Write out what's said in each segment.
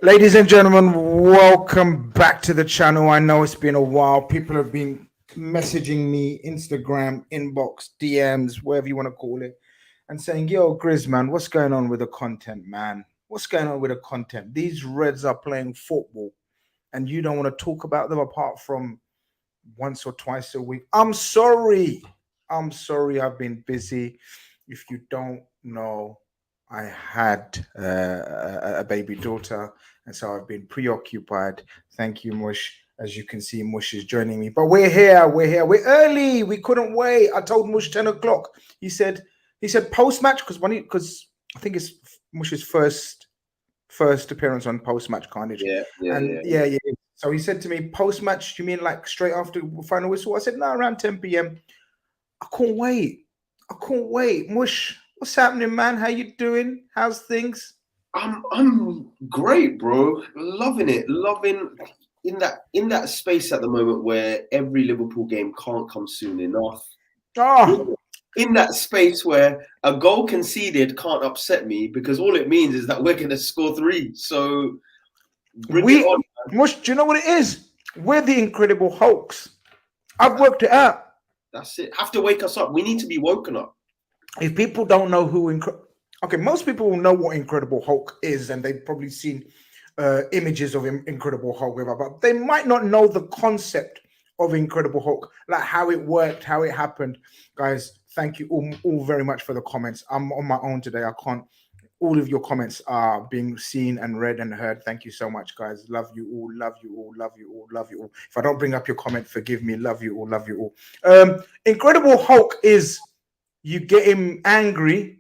Ladies and gentlemen, welcome back to the channel. I know it's been a while. People have been messaging me, Instagram, inbox, DMs, whatever you want to call it, and saying, Yo, Grizz, man, what's going on with the content, man? What's going on with the content? These Reds are playing football, and you don't want to talk about them apart from once or twice a week. I'm sorry. I'm sorry. I've been busy. If you don't know, I had a baby daughter, and so I've been preoccupied. Thank you, Mush. As you can see, Mush is joining me. But we're here. We're here. We're early. We couldn't wait. I told Mush 10 o'clock. He said post match because I think it's Mush's first appearance on Post Match Khanage. And yeah. So he said to me, post match, you mean like straight after final whistle? I said, no, around 10 p.m. I can't wait. I can't wait. Mush, what's happening, man? How you doing? How's things? I'm great, bro. Loving it. Loving in that space at the moment where every Liverpool game can't come soon enough. Oh, In that space where a goal conceded can't upset me because all it means is that we're gonna score three. So bring it on. Mush, do you know what it is? We're the Incredible Hulks. I've worked it out. That's it. Have to wake us up. We need to be woken up. If people don't know okay, most people will know what Incredible Hulk is, and they've probably seen images of Incredible Hulk, but they might not know the concept of Incredible Hulk, like how it worked, how it happened. Guys, thank you all very much for the comments. I'm on my own today. I can't. All of your comments are being seen and read and heard. Thank you so much, guys. Love you all. Love you all. Love you all. Love you all. If I don't bring up your comment, forgive me. Love you all. Love you all. Incredible Hulk is you get him angry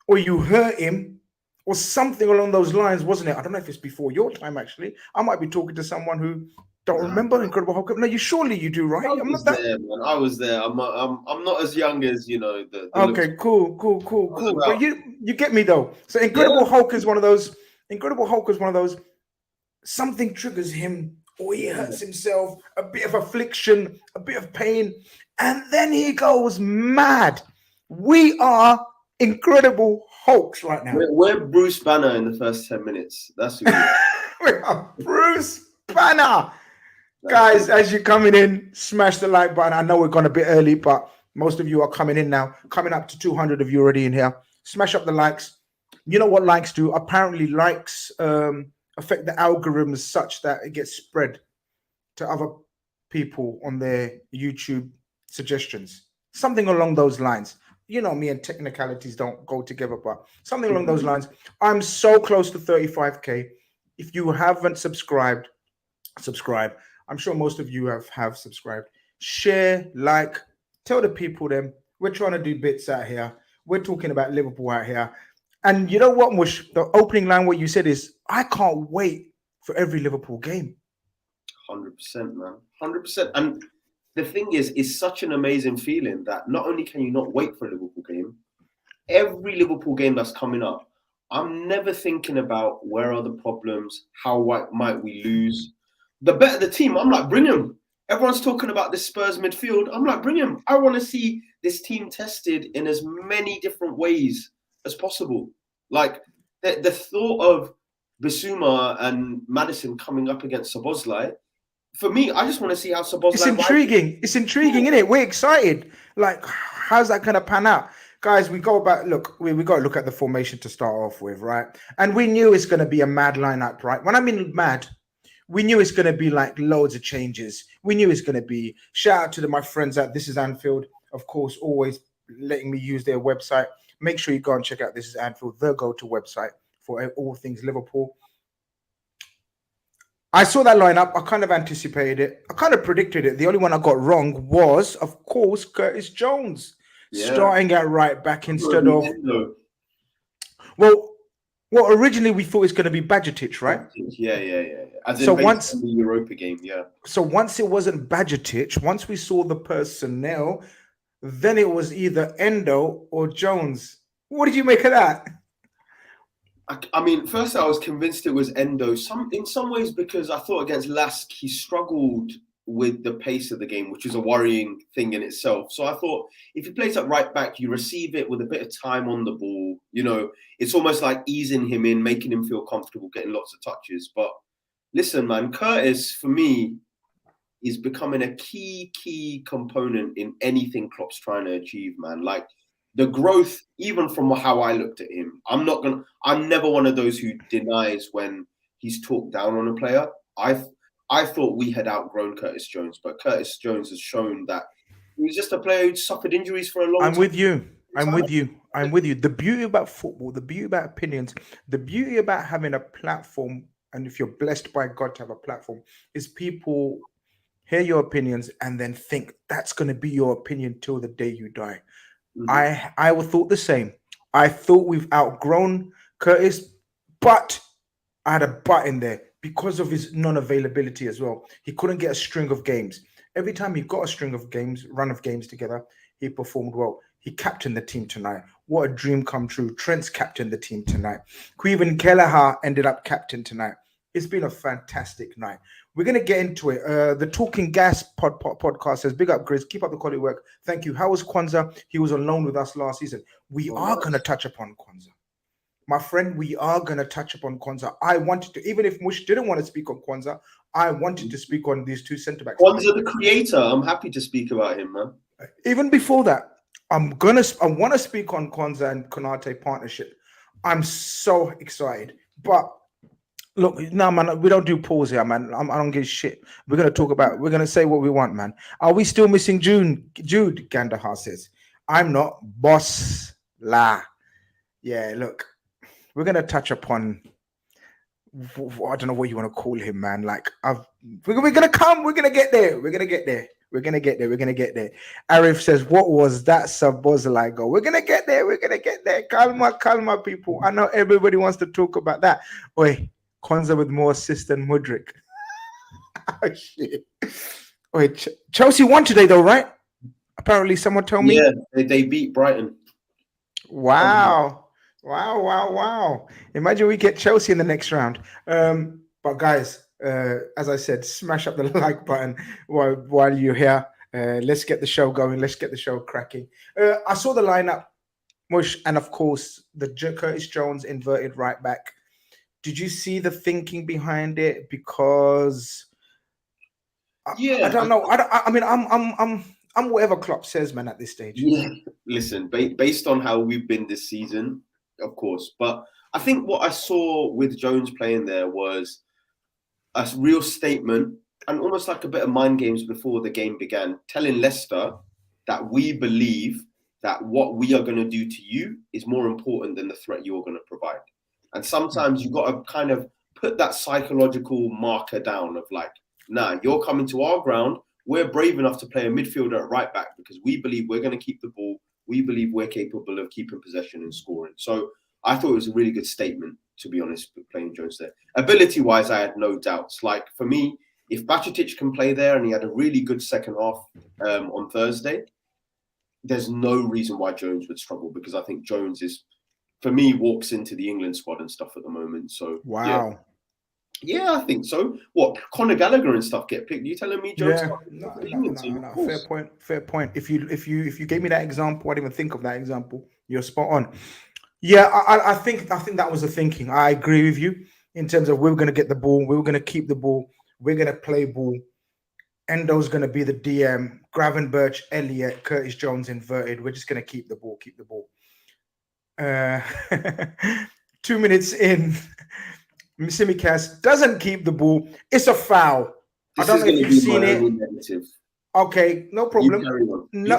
or you hurt him or something along those lines, wasn't it? I don't know if it's before your time, actually. I might be talking to someone who don't remember Incredible Hulk. No, surely you do, right? I was there, man. I was there. I'm not as young as the okay, cool. But you get me though. So Incredible Hulk is one of those. Incredible Hulk is one of those. Something triggers him, or he hurts himself. A bit of affliction, a bit of pain, and then he goes mad. We are Incredible Hulks right now. We're Bruce Banner in the first 10 minutes. That's who we are. We are Bruce Banner. Guys, as you're coming in, smash the like button. I know we're going a bit early, but most of you are coming in now. Coming up to 200 of you already in here. Smash up the likes. You know what likes do? Apparently, likes affect the algorithms such that it gets spread to other people on their YouTube suggestions. Something along those lines. You know, me and technicalities don't go together, but something along those lines. I'm so close to 35K. If you haven't subscribed, subscribe. I'm sure most of you have subscribed. Share, like, tell the people them. We're trying to do bits out here. We're talking about Liverpool out here. And you know what, Mush? The opening line, what you said is, I can't wait for every Liverpool game. 100%, man. 100%. And the thing is, it's such an amazing feeling that not only can you not wait for a Liverpool game, every Liverpool game that's coming up, I'm never thinking about where are the problems, how might we lose. The better the team, I'm like, bring them. Everyone's talking about this Spurs midfield. I'm like, bring them. I want to see this team tested in as many different ways as possible. Like the thought of Bissouma and Maddison coming up against Szoboszlai, for me, I just want to see how Szoboszlai. It's intriguing. It's intriguing, isn't it? We're excited. Like, how's that going to pan out? Guys, we go back. Look, we got to look at the formation to start off with, right? And we knew it's going to be a mad lineup, right? When I mean mad, we knew it's going to be like loads of changes. We knew it's going to be. Shout out to my friends at This Is Anfield, of course, always letting me use their website. Make sure you go and check out This Is Anfield, the go-to website for all things Liverpool. I saw that lineup. I kind of anticipated it. I kind of predicted it. The only one I got wrong was, of course, Curtis Jones starting at right back instead of. Well, originally we thought it was going to be Bajcetic, right? Yeah. As in once the Europa game, yeah. So once it wasn't Bajcetic, once we saw the personnel, then it was either Endo or Jones. What did you make of that? I mean, first I was convinced it was Endo. In some ways, because I thought against Lask he struggled with the pace of the game, which is a worrying thing in itself. So I thought if he plays at right back, you receive it with a bit of time on the ball. You know, it's almost like easing him in, making him feel comfortable, getting lots of touches. But listen, man, Curtis, for me, is becoming a key component in anything Klopp's trying to achieve, man. Like the growth, even from how I looked at him, I'm never one of those who denies when he's talked down on a player. I thought we had outgrown Curtis Jones, but Curtis Jones has shown that he was just a player who suffered injuries for a long time. I'm with you. The beauty about football, the beauty about opinions, the beauty about having a platform, and if you're blessed by God to have a platform, is people hear your opinions and then think that's going to be your opinion till the day you die. Mm-hmm. I thought the same. I thought we've outgrown Curtis, but I had a but in there because of his non-availability as well. He couldn't get a string of games. Every time he got a string of games, run of games together, he performed well. He captained the team tonight. What a dream come true. Trent's captained the team tonight. Queven Kelleher ended up captain tonight. It's been a fantastic night. We're going to get into it. The Talking Gas podcast says, big up, Grizz. Keep up the quality work. Thank you. How was Kwanzaa? He was on loan with us last season. We are going to touch upon Kwanzaa. My friend, we are going to touch upon Kwanzaa. I wanted to, even if Mush didn't want to speak on Kwanzaa, I wanted to speak on these two centre-backs. Kwanzaa, the creator. I'm happy to speak about him, man. Even before that, I want to speak on Kwanzaa and Konate partnership. I'm so excited. But look, no, man, we don't do pause here, man. I don't give a shit. We're going to say what we want, man. Are we still missing Jude? Gandahar says. I'm not. Boss la. Yeah, look, we're going to touch upon, I don't know what you want to call him, man. Like, we're going to come. We're going to get there. We're going to get there. We're going to get there. We're going to get there. Arif says, what was that Sabozalai goal? We're going to get there. We're going to get there. Calma, people. I know everybody wants to talk about that. Oi, Kwanzaa with more assists than Mudryk. Oh, shit. Wait, Chelsea won today, though, right? Apparently, someone told me. Yeah, they beat Brighton. Wow. Imagine we get Chelsea in the next round. But guys, as I said, smash up the like button while you're here. Let's get the show going. Let's get the show cracking. I saw the lineup, Mush, and of course, the Curtis Jones inverted right back. Did you see the thinking behind it? Because I don't know. I mean, I'm whatever Klopp says, man, at this stage. Yeah. Listen, based on how we've been this season, of course. But I think what I saw with Jones playing there was a real statement and almost like a bit of mind games before the game began, telling Leicester that we believe that what we are going to do to you is more important than the threat you're going to provide. And sometimes you've got to kind of put that psychological marker down of like, nah, you're coming to our ground. We're brave enough to play a midfielder at right back because we believe we're going to keep the ball. We believe we're capable of keeping possession and scoring. So I thought it was a really good statement, to be honest, with playing Jones there. Ability-wise, I had no doubts. Like, for me, if Bajcetic can play there and he had a really good second half on Thursday, there's no reason why Jones would struggle because I think Jones is, for me, walks into the England squad and stuff at the moment. So, wow. Yeah, I think so. What, Conor Gallagher and stuff get picked? You telling me Jones? Yeah, no. Fair point. If you gave me that example, I didn't even think of that example. You're spot on. Yeah, I think that was the thinking. I agree with you in terms of we're going to get the ball, we're going to keep the ball, we're going to play ball. Endo's going to be the DM. Gravenberch, Elliott, Curtis Jones inverted. We're just going to keep the ball. 2 minutes in. Tsimikas doesn't keep the ball. It's a foul. I don't know if you've seen it. Negative. Okay, no problem. No.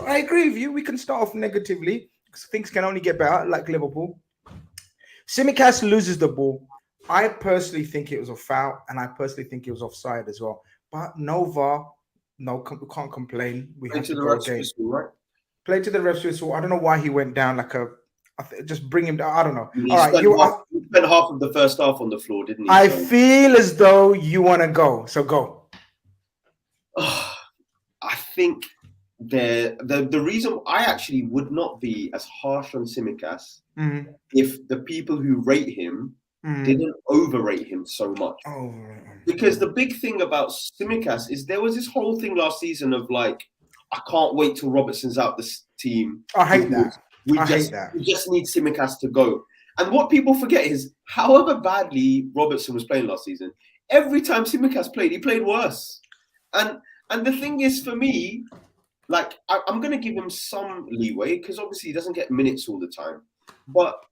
I agree with you. We can start off negatively. Things can only get better, like Liverpool. Tsimikas loses the ball. I personally think it was a foul, and I personally think it was offside as well. But no VAR, we can't complain. We have to go again. Play to the ref's whistle. I don't know why he went down like a. Just bring him down. I don't know. All right, you spent half of the first half on the floor, didn't he? I feel as though you want to go. So go. I think the reason I actually would not be as harsh on Tsimikas if the people who rate him didn't overrate him so much. Because the big thing about Tsimikas is there was this whole thing last season of like, I can't wait till Robertson's out this team. I hate that. We just need Tsimikas to go. And what people forget is, however badly Robertson was playing last season, every time Tsimikas played, he played worse. And the thing is, for me, like, I'm going to give him some leeway because obviously he doesn't get minutes all the time. But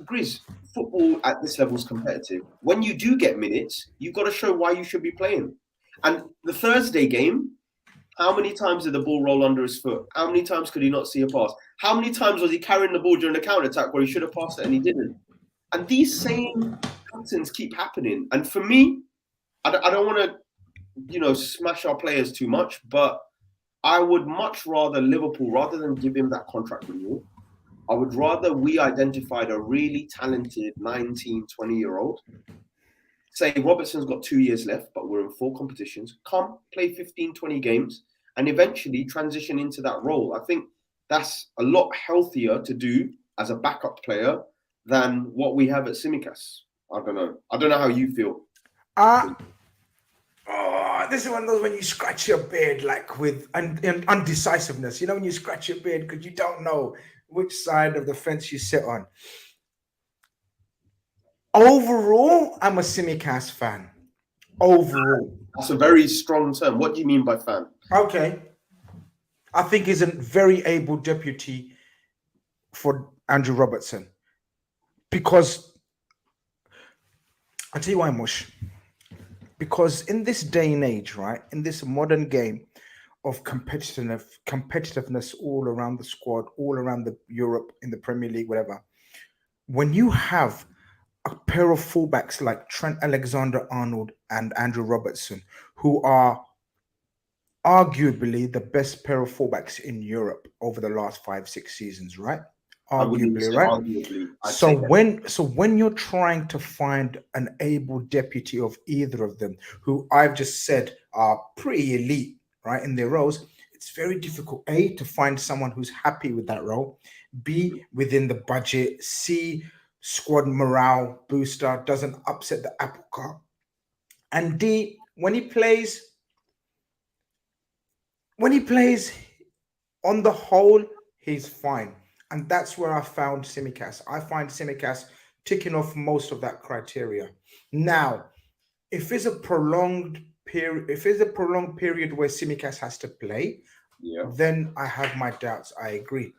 Grizz, football at this level is competitive. When you do get minutes, you've got to show why you should be playing. And the Thursday game, how many times did the ball roll under his foot? How many times could he not see a pass? How many times was he carrying the ball during the counter-attack where he should have passed it and he didn't? And these same patterns keep happening. And for me, I don't want to, smash our players too much, but I would much rather Liverpool, rather than give him that contract renewal, I would rather we identified a really talented 19, 20-year-old. Say Robertson's got 2 years left, but we're in 4 competitions. Come, play 15, 20 games, and eventually transition into that role. I think that's a lot healthier to do as a backup player than what we have at Tsimikas. I don't know. I don't know how you feel. This is one of those when you scratch your beard, like with undecisiveness. You know, when you scratch your beard because you don't know which side of the fence you sit on. Overall, I'm a Tsimikas fan. Overall. That's a very strong term. What do you mean by fan? Okay. I think he's a very able deputy for Andrew Robertson. Because, I'll tell you why, Mush. Because in this day and age, right, in this modern game of competitiveness all around the squad, all around the Europe, in the Premier League, whatever, when you have a pair of fullbacks like Trent Alexander-Arnold and Andrew Robertson, who are arguably the best pair of fullbacks in Europe over the last 5-6 seasons, right? Arguably, right? Arguably. So when you're trying to find an able deputy of either of them, who I've just said are pretty elite, right, in their roles, it's very difficult, A, to find someone who's happy with that role, B, within the budget, C, squad morale booster, doesn't upset the apple cart, and D, when he plays on the whole, he's fine. And that's where I found Tsimikas. I find Tsimikas ticking off most of that criteria. Now, if it's a prolonged period where Tsimikas has to play, then I have my doubts. I agree.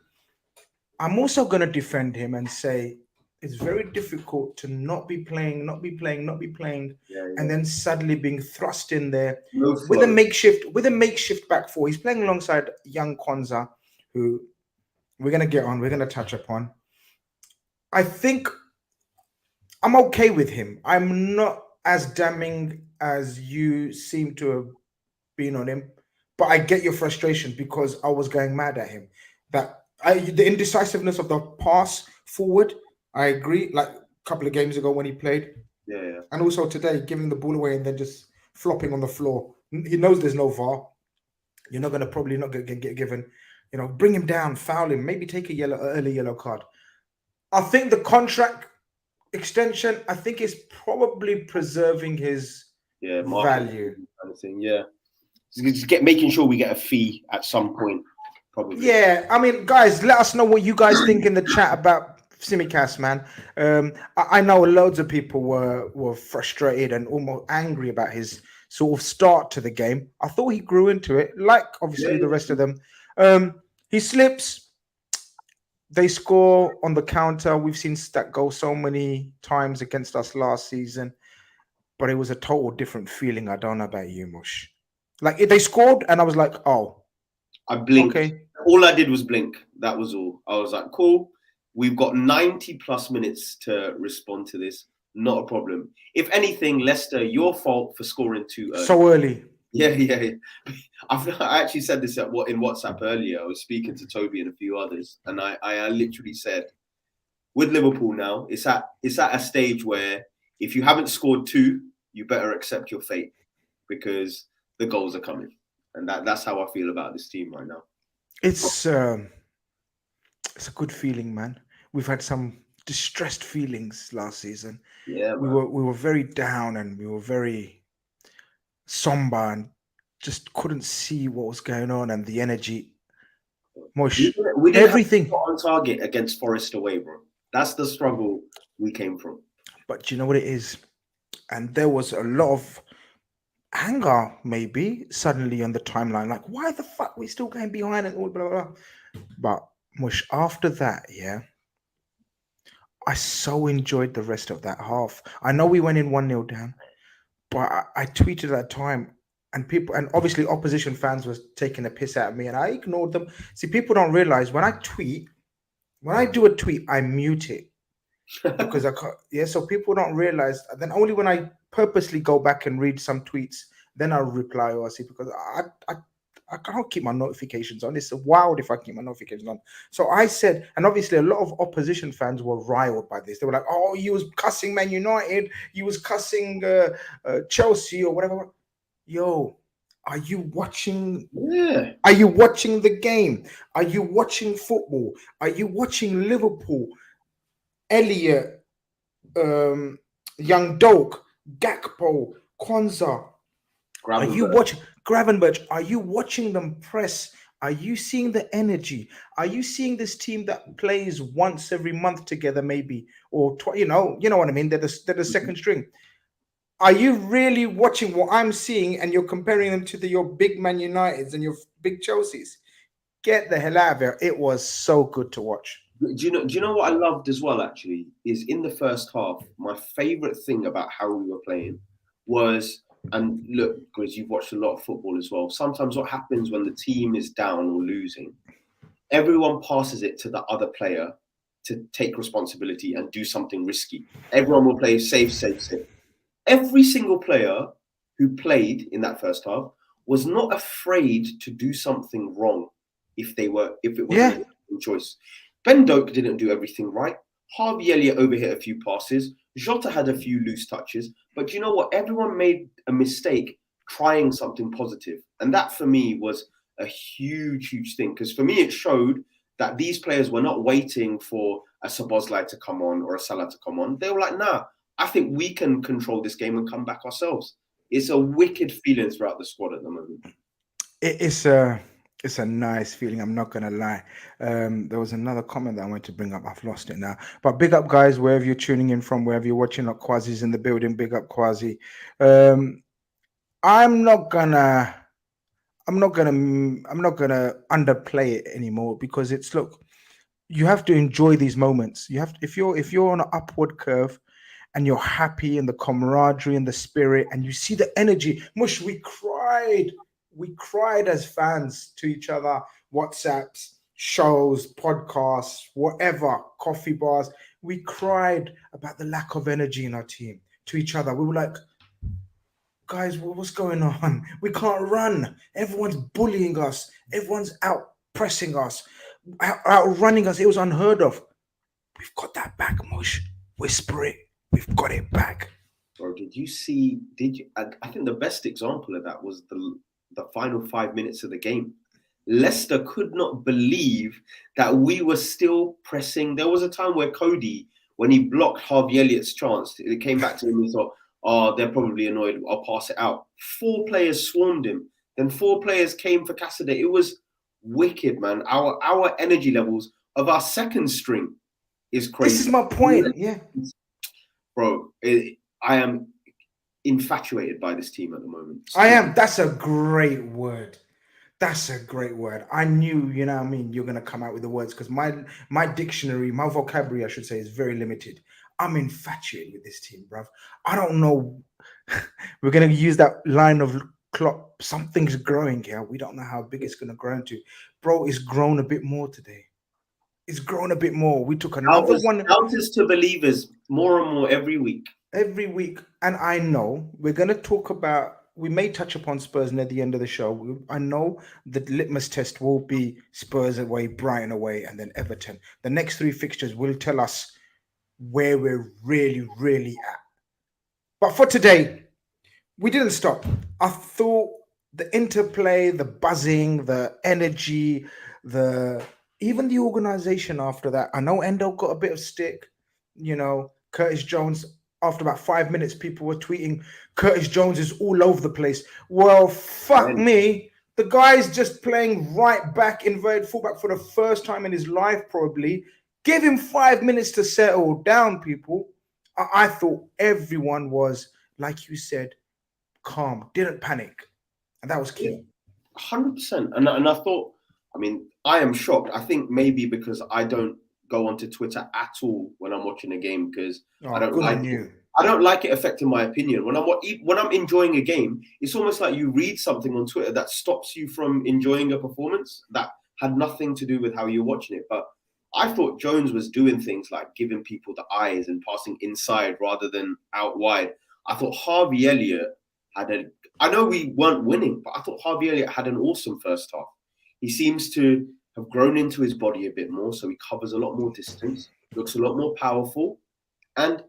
I'm also going to defend him and say it's very difficult to not be playing, and then suddenly being thrust in there with a makeshift back four. He's playing alongside young Konza, who we're going to touch upon. I think I'm okay with him. I'm not as damning as you seem to have been on him, but I get your frustration because I was going mad at him. The indecisiveness of the pass forward, I agree. Like a couple of games ago when he played. Yeah. And also today, giving the ball away and then just flopping on the floor. He knows there's no VAR. You're not going to get given. Bring him down, foul him, maybe take a early yellow card. I think the contract extension, I think, is probably preserving his value. Kind of thing, yeah. Just making sure we get a fee at some point, probably. Yeah, I mean, guys, let us know what you guys think in the chat about Tsimikas, man. I know loads of people were frustrated and almost angry about his sort of start to the game. I thought he grew into it, like obviously the rest of them. He slips. They score on the counter. We've seen that goal so many times against us last season, but it was a total different feeling. I don't know about you, Mush. Like they scored, and I was like, "Oh." I blinked. Okay. All I did was blink. That was all. I was like, "Cool. We've got 90 plus minutes to respond to this. Not a problem. If anything, Leicester, your fault for scoring too early." So early. Yeah. I actually said this in WhatsApp earlier. I was speaking to Toby and a few others, and I literally said, with Liverpool now, it's at a stage where if you haven't scored 2, you better accept your fate because the goals are coming, and that's how I feel about this team right now. It's a good feeling, man. We've had some distressed feelings last season. Yeah, We man. were very down and we were very somber and just couldn't see what was going on and the energy. We Mush, didn't, we didn't have a everything. shot on target against Forest away, bro. That's the struggle we came from. But do you know what it is? And there was a lot of anger, maybe, suddenly on the timeline. Like, why the fuck we still going behind and all blah, blah, blah. But Mush, after that, yeah, I so enjoyed the rest of that half. I know we went in 1-0 down, but I tweeted at that time, and people, and obviously opposition fans was taking a piss out of me, and I ignored them. See, people don't realize when I do a tweet, I mute it because I can't. Yeah, so people don't realize. Then only when I purposely go back and read some tweets, then I'll reply or see because I can't keep my notifications on. It's wild if I keep my notifications on. So I said, and obviously a lot of opposition fans were riled by this. They were like, "Oh, you was cussing Man United, you was cussing Chelsea or whatever." Yo, are you watching? Yeah. Are you watching the game? Are you watching football? Are you watching Liverpool? Elliot, um, Young Doak, Gakpo, Kwanzaa. Are you Gravenberch. watching Gravenberch? Are you watching them press? Are you seeing the energy? Are you seeing this team that plays once every month together, maybe, or you know what I mean? They're the second string. Are you really watching what I'm seeing, and you're comparing them to your big Man Uniteds and your big Chelseas? Get the hell out of here! It was so good to watch. Do you know what I loved as well? Actually, is in the first half. My favorite thing about how we were playing was, and look, because you've watched a lot of football as well. Sometimes what happens when the team is down or losing, everyone passes it to the other player to take responsibility and do something risky. Everyone will play safe, safe, safe. Every single player who played in that first half was not afraid to do something wrong if it wasn't Yeah, a choice. Ben Doak didn't do everything right. Harvey Elliott overhit a few passes. Jota had a few loose touches. But you know what? Everyone made a mistake trying something positive. And that for me was a huge, huge thing. Because for me, it showed that these players were not waiting for a Szoboszlai to come on or a Salah to come on. They were like, nah, I think we can control this game and come back ourselves. It's a wicked feeling throughout the squad at the moment. it's a nice feeling. I'm not gonna lie. There was another comment that I wanted to bring up. I've lost it now. But big up, guys, wherever you're tuning in from, wherever you're watching. Like Quasi's in the building. Big up, Quasi. Um, I'm not gonna. I'm not gonna underplay it anymore because it's look. You have to enjoy these moments. You have to, if you're on an upward curve and you're happy and the camaraderie and the spirit and you see the energy. Mush, we cried as fans to each other, WhatsApps, shows, podcasts, whatever, coffee bars. We cried about the lack of energy in our team to each other. We were like, guys, what's going on? We can't run. Everyone's bullying us. Everyone's out pressing us, outrunning us. It was unheard of. We've got that back, Mush. Whisper it. We've got it back. Bro, did you see? Did you? I think the best example of that was the final 5 minutes of the game. Leicester could not believe that we were still pressing. There was a time where Cody, when he blocked Harvey Elliott's chance, it came back to him and thought, "Oh, they're probably annoyed. I'll pass it out." 4 players swarmed him. Then 4 players came for Cassidy. It was wicked, man. Our energy levels of our second string is crazy. This is my point. Yeah. Bro, I am infatuated by this team at the moment. I am. That's a great word. That's a great word. I knew, you know what I mean, you're going to come out with the words because my dictionary, my vocabulary, I should say, is very limited. I'm infatuated with this team, bruv. I don't know. We're going to use that line of Klopp. Something's growing here. We don't know how big it's going to grow into. Bro, it's grown a bit more today. It's grown a bit more. We took another one. Doubters to believers more and more every week. Every week. And I know we're going to talk about, we may touch upon Spurs near the end of the show. I know the litmus test will be Spurs away, Brighton away, and then Everton. The next 3 fixtures will tell us where we're really, really at. But for today, we didn't stop. I thought the interplay, the buzzing, the energy, even the organization after that. I know Endo got a bit of stick. Curtis Jones, after about 5 minutes, people were tweeting, Curtis Jones is all over the place. Well, fuck me. The guy's just playing right back, inverted fullback for the first time in his life, probably. Give him 5 minutes to settle down, people. I thought everyone was, like you said, calm, didn't panic. And that was key. 100%. And I thought, I am shocked. I think maybe because I don't go onto Twitter at all when I'm watching a game because I don't like it. I don't like it affecting my opinion. When I'm enjoying a game, it's almost like you read something on Twitter that stops you from enjoying a performance that had nothing to do with how you're watching it. But I thought Jones was doing things like giving people the eyes and passing inside rather than out wide. I thought Harvey Elliott I know we weren't winning, but I thought Harvey Elliott had an awesome first half. He seems to have grown into his body a bit more, so he covers a lot more distance, looks a lot more powerful, and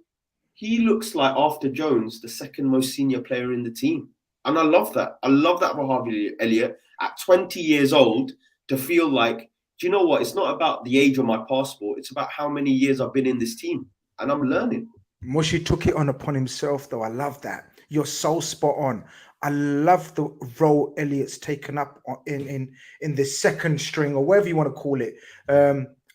he looks like, after Jones, the second most senior player in the team. And I love that. I love that for Harvey Elliott at 20 years old to feel like, do you know what? It's not about the age on my passport. It's about how many years I've been in this team. And I'm learning. Mushi took it on upon himself, though. I love that. You're so spot on. I love the role Elliott's taken up in the second string, or whatever you want to call it.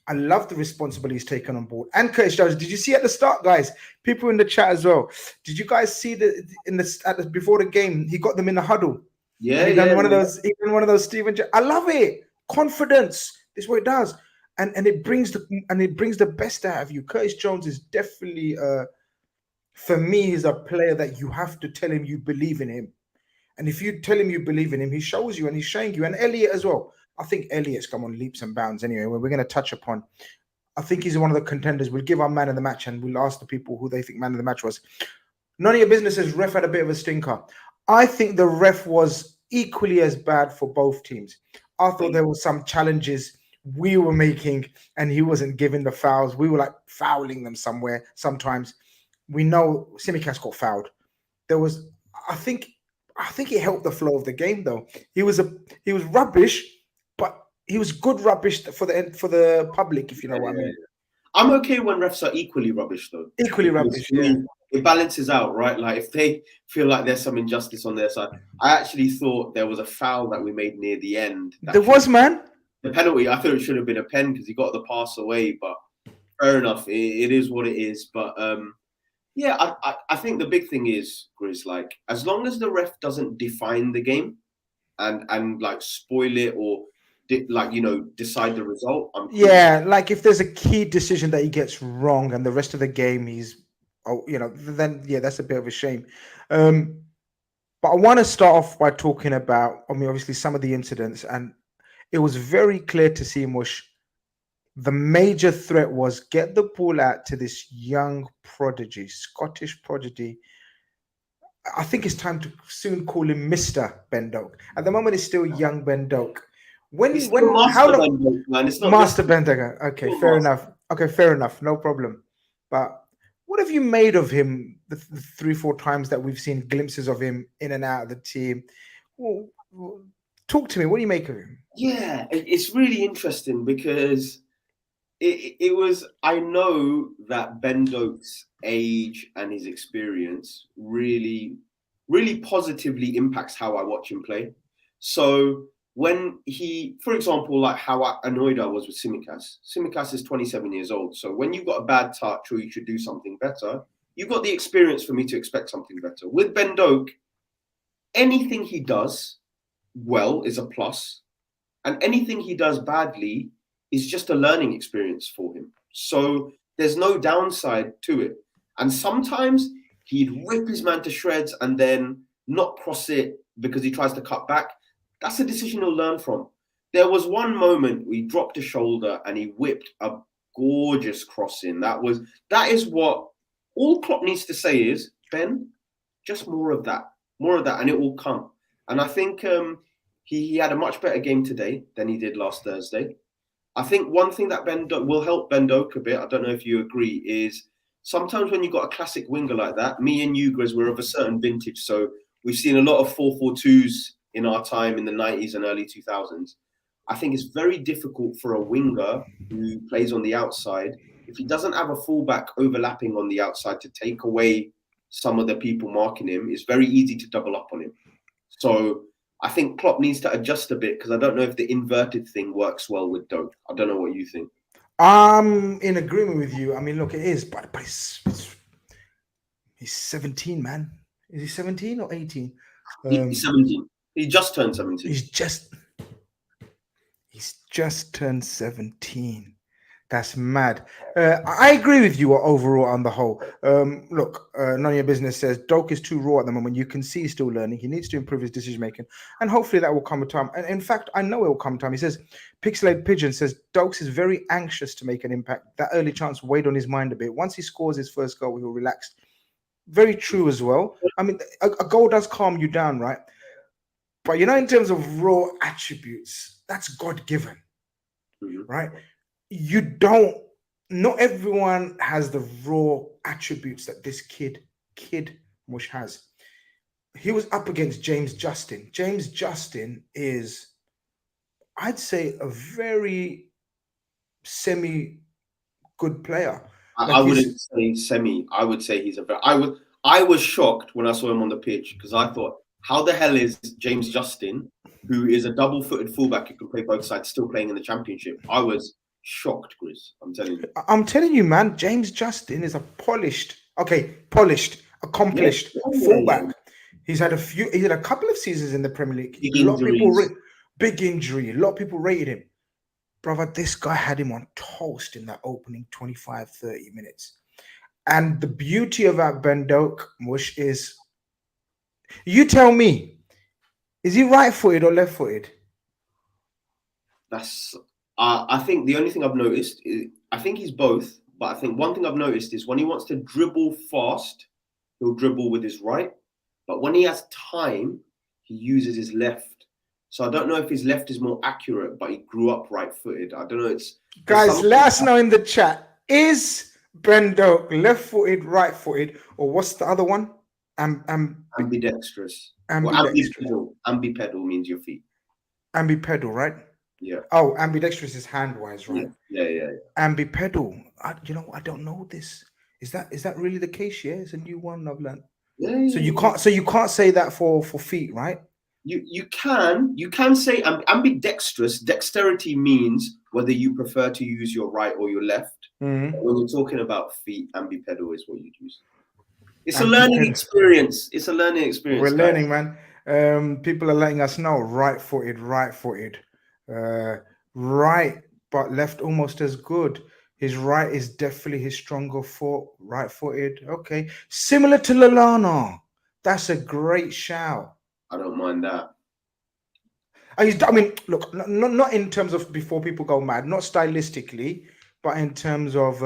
I love the responsibility he's taken on board. And Curtis Jones, did you see at the start, guys? People in the chat as well. Did you guys see before the game? He got them in the huddle. Yeah, he done one of those Steven. I love it. Confidence. This is what it does, and it brings the best out of you. Curtis Jones is definitely, for me, he's a player that you have to tell him you believe in him. And if you tell him you believe in him, he shows you and he's showing you. And Elliott as well. I think Elliott's come on leaps and bounds anyway. We're going to touch upon. I think he's one of the contenders. We'll give our man of the match and we'll ask the people who they think man of the match was. None of your business is ref had a bit of a stinker. I think the ref was equally as bad for both teams. I thought there were some challenges we were making and he wasn't giving the fouls. We were like fouling them somewhere sometimes. We know Tsimikas got fouled. I think it helped the flow of the game, though. He was rubbish, but he was good rubbish for the public, if you know what I mean. I'm okay when refs are equally rubbish, though. Equally rubbish, yeah. It balances out, right? Like if they feel like there's some injustice on their side. I actually thought there was a foul that we made near the end. There was, man. The penalty, I thought it should have been a pen because he got the pass away, but fair enough. It is what it is. But yeah, I think the big thing is, Grizz, like, as long as the ref doesn't define the game and like spoil it or decide the result. Yeah, like if there's a key decision that he gets wrong and the rest of the game then yeah, that's a bit of a shame. But I want to start off by talking about, obviously some of the incidents, and it was very clear to see, Mush, the major threat was get the ball out to this young prodigy, Scottish prodigy. I think it's time to soon call him Mr. Ben Doak. At the moment, it's still young Ben Doak. Master Ben Doak. Okay, fair enough. Okay, fair enough. No problem. But what have you made of him the 3-4 times that we've seen glimpses of him in and out of the team? Well, talk to me. What do you make of him? Yeah, it's really interesting because it was, I know that Ben Doak's age and his experience really, really positively impacts how I watch him play. So when he, for example, like how annoyed I was with Tsimikas. Tsimikas is 27 years old. So when you've got a bad touch or you should do something better, you've got the experience for me to expect something better. With Ben Doak, anything he does well is a plus. And anything he does badly is just a learning experience for him. So there's no downside to it. And sometimes he'd rip his man to shreds and then not cross it because he tries to cut back. That's a decision he'll learn from. There was one moment we dropped a shoulder and he whipped a gorgeous crossing. That is what all Klopp needs to say is, Ben, just more of that, and it will come. And I think he had a much better game today than he did last Thursday. I think one thing that will help Ben Doak a bit, I don't know if you agree, is sometimes when you've got a classic winger like that, me and you, Grizz, we're of a certain vintage. So we've seen a lot of 4-4-2s in our time in the 90s and early 2000s. I think it's very difficult for a winger who plays on the outside if he doesn't have a fullback overlapping on the outside to take away some of the people marking him, it's very easy to double up on him. So I think Klopp needs to adjust a bit because I don't know if the inverted thing works well with Doak. I don't know what you think. I'm in agreement with you. I mean, look, it is, but he's 17, man. Is he 17 or 18? He's 17. He just turned 17. He's just turned 17. That's mad. I agree with you overall on the whole. Look, None of Your Business says Doak is too raw at the moment. You can see he's still learning. He needs to improve his decision making, and hopefully that will come a time. And in fact, I know it will come time. He says, Pixelated Pigeon says Doak is very anxious to make an impact. That early chance weighed on his mind a bit. Once he scores his first goal, he'll relax. Very true as well. I mean, a goal does calm you down, right? But in terms of raw attributes, that's God given, right? Not everyone has the raw attributes that this kid Mush has. He was up against James Justin. James Justin is, I'd say, a very semi-good player. I wouldn't say semi. I would say he's a very. I was shocked when I saw him on the pitch because I thought, how the hell is James Justin, who is a double-footed fullback who can play both sides, still playing in the Championship? I was shocked, Chris. I'm telling you, man. James Justin is a polished, accomplished fullback. He's had a couple of seasons in the Premier League. Big injury. A lot of people rated him. Brother, this guy had him on toast in that opening 25, 30 minutes. And the beauty about Ben Doak, Mush, is, you tell me, is he right-footed or left-footed? I think the only thing I've noticed is, I think he's both, but I think one thing I've noticed is when he wants to dribble fast, he'll dribble with his right. But when he has time, he uses his left. So I don't know if his left is more accurate, but he grew up right-footed. I don't know. Guys, let us know in the chat. Is Ben Doak left-footed, right-footed, or what's the other one? Ambidextrous. Ambipedal means your feet. Ambipedal, right? Yeah. Oh, ambidextrous is hand-wise, right? Yeah. Ambipedal. I don't know this. Is that really the case? Yeah, it's a new one I've learned. Yeah. So you can't say that for feet, right? You can say ambidextrous. Dexterity means whether you prefer to use your right or your left. Mm-hmm. When you're talking about feet, ambipedal is what you use. It's a learning experience. We're learning, man. People are letting us know right-footed. Right, but left almost as good. His right is definitely his stronger foot. Right-footed. Okay, similar to Lallana. That's a great shout. I don't mind that. I mean, look, not in terms of before people go mad, not stylistically, but in terms of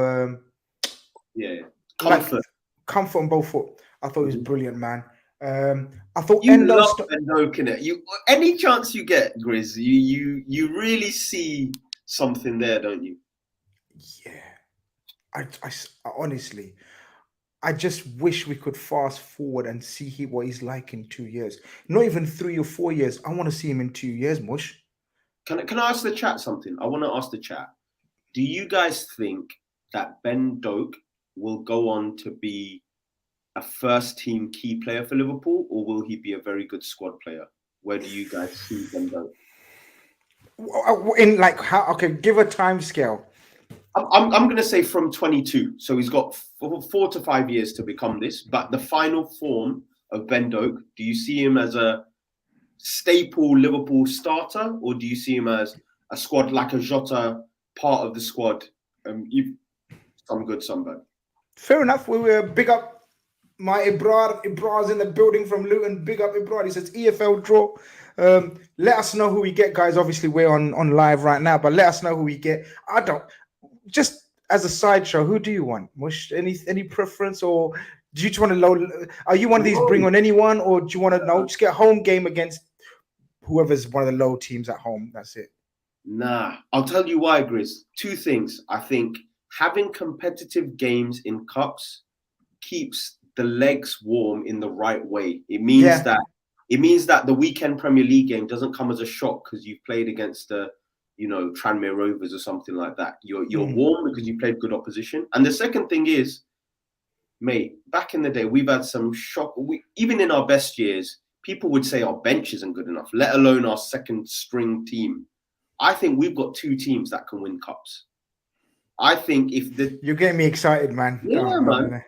comfort on both foot. I thought it was brilliant, man. I thought you love Endo, you any chance you get, Grizz, you really see something there, don't you? Yeah, I honestly, I just wish we could fast forward and see what he's like in 2 years. Not even 3 or 4 years. I want to see him in 2 years, Mush. Can I ask the chat something? I want to ask the chat. Do you guys think that Ben Doak will go on to be a first-team key player for Liverpool, or will he be a very good squad player? Where do you guys see Ben Doak? In like how? Okay, give a time scale. I'm going to say from 22. So he's got 4 to 5 years to become this. But the final form of Ben Doak, do you see him as a staple Liverpool starter, or do you see him as a squad like a Jota, part of the squad? Some good, some bad. Fair enough. We will big up my Ibrar. Ibrar's in the building from Luton. Big up Ibrar. He says EFL draw. Let us know who we get, guys. Obviously, we're on live right now, but let us know who we get. Just as a sideshow, who do you want? Mush, any preference, or do you just want to are you one of these bring on anyone, or do you want to just get a home game against whoever's one of the low teams at home? That's it. Nah, I'll tell you why, Grizz. 2 things. I think having competitive games in cups keeps the legs warm in the right way. It means that the weekend Premier League game doesn't come as a shock because you've played against a Tranmere Rovers or something like that. You're warm because you played good opposition. And the second thing is, mate, back in the day, we've had some shock. Even in our best years, people would say our bench isn't good enough, let alone our second string team. I think we've got 2 teams that can win cups. I think you're getting me excited, man. Yeah, man.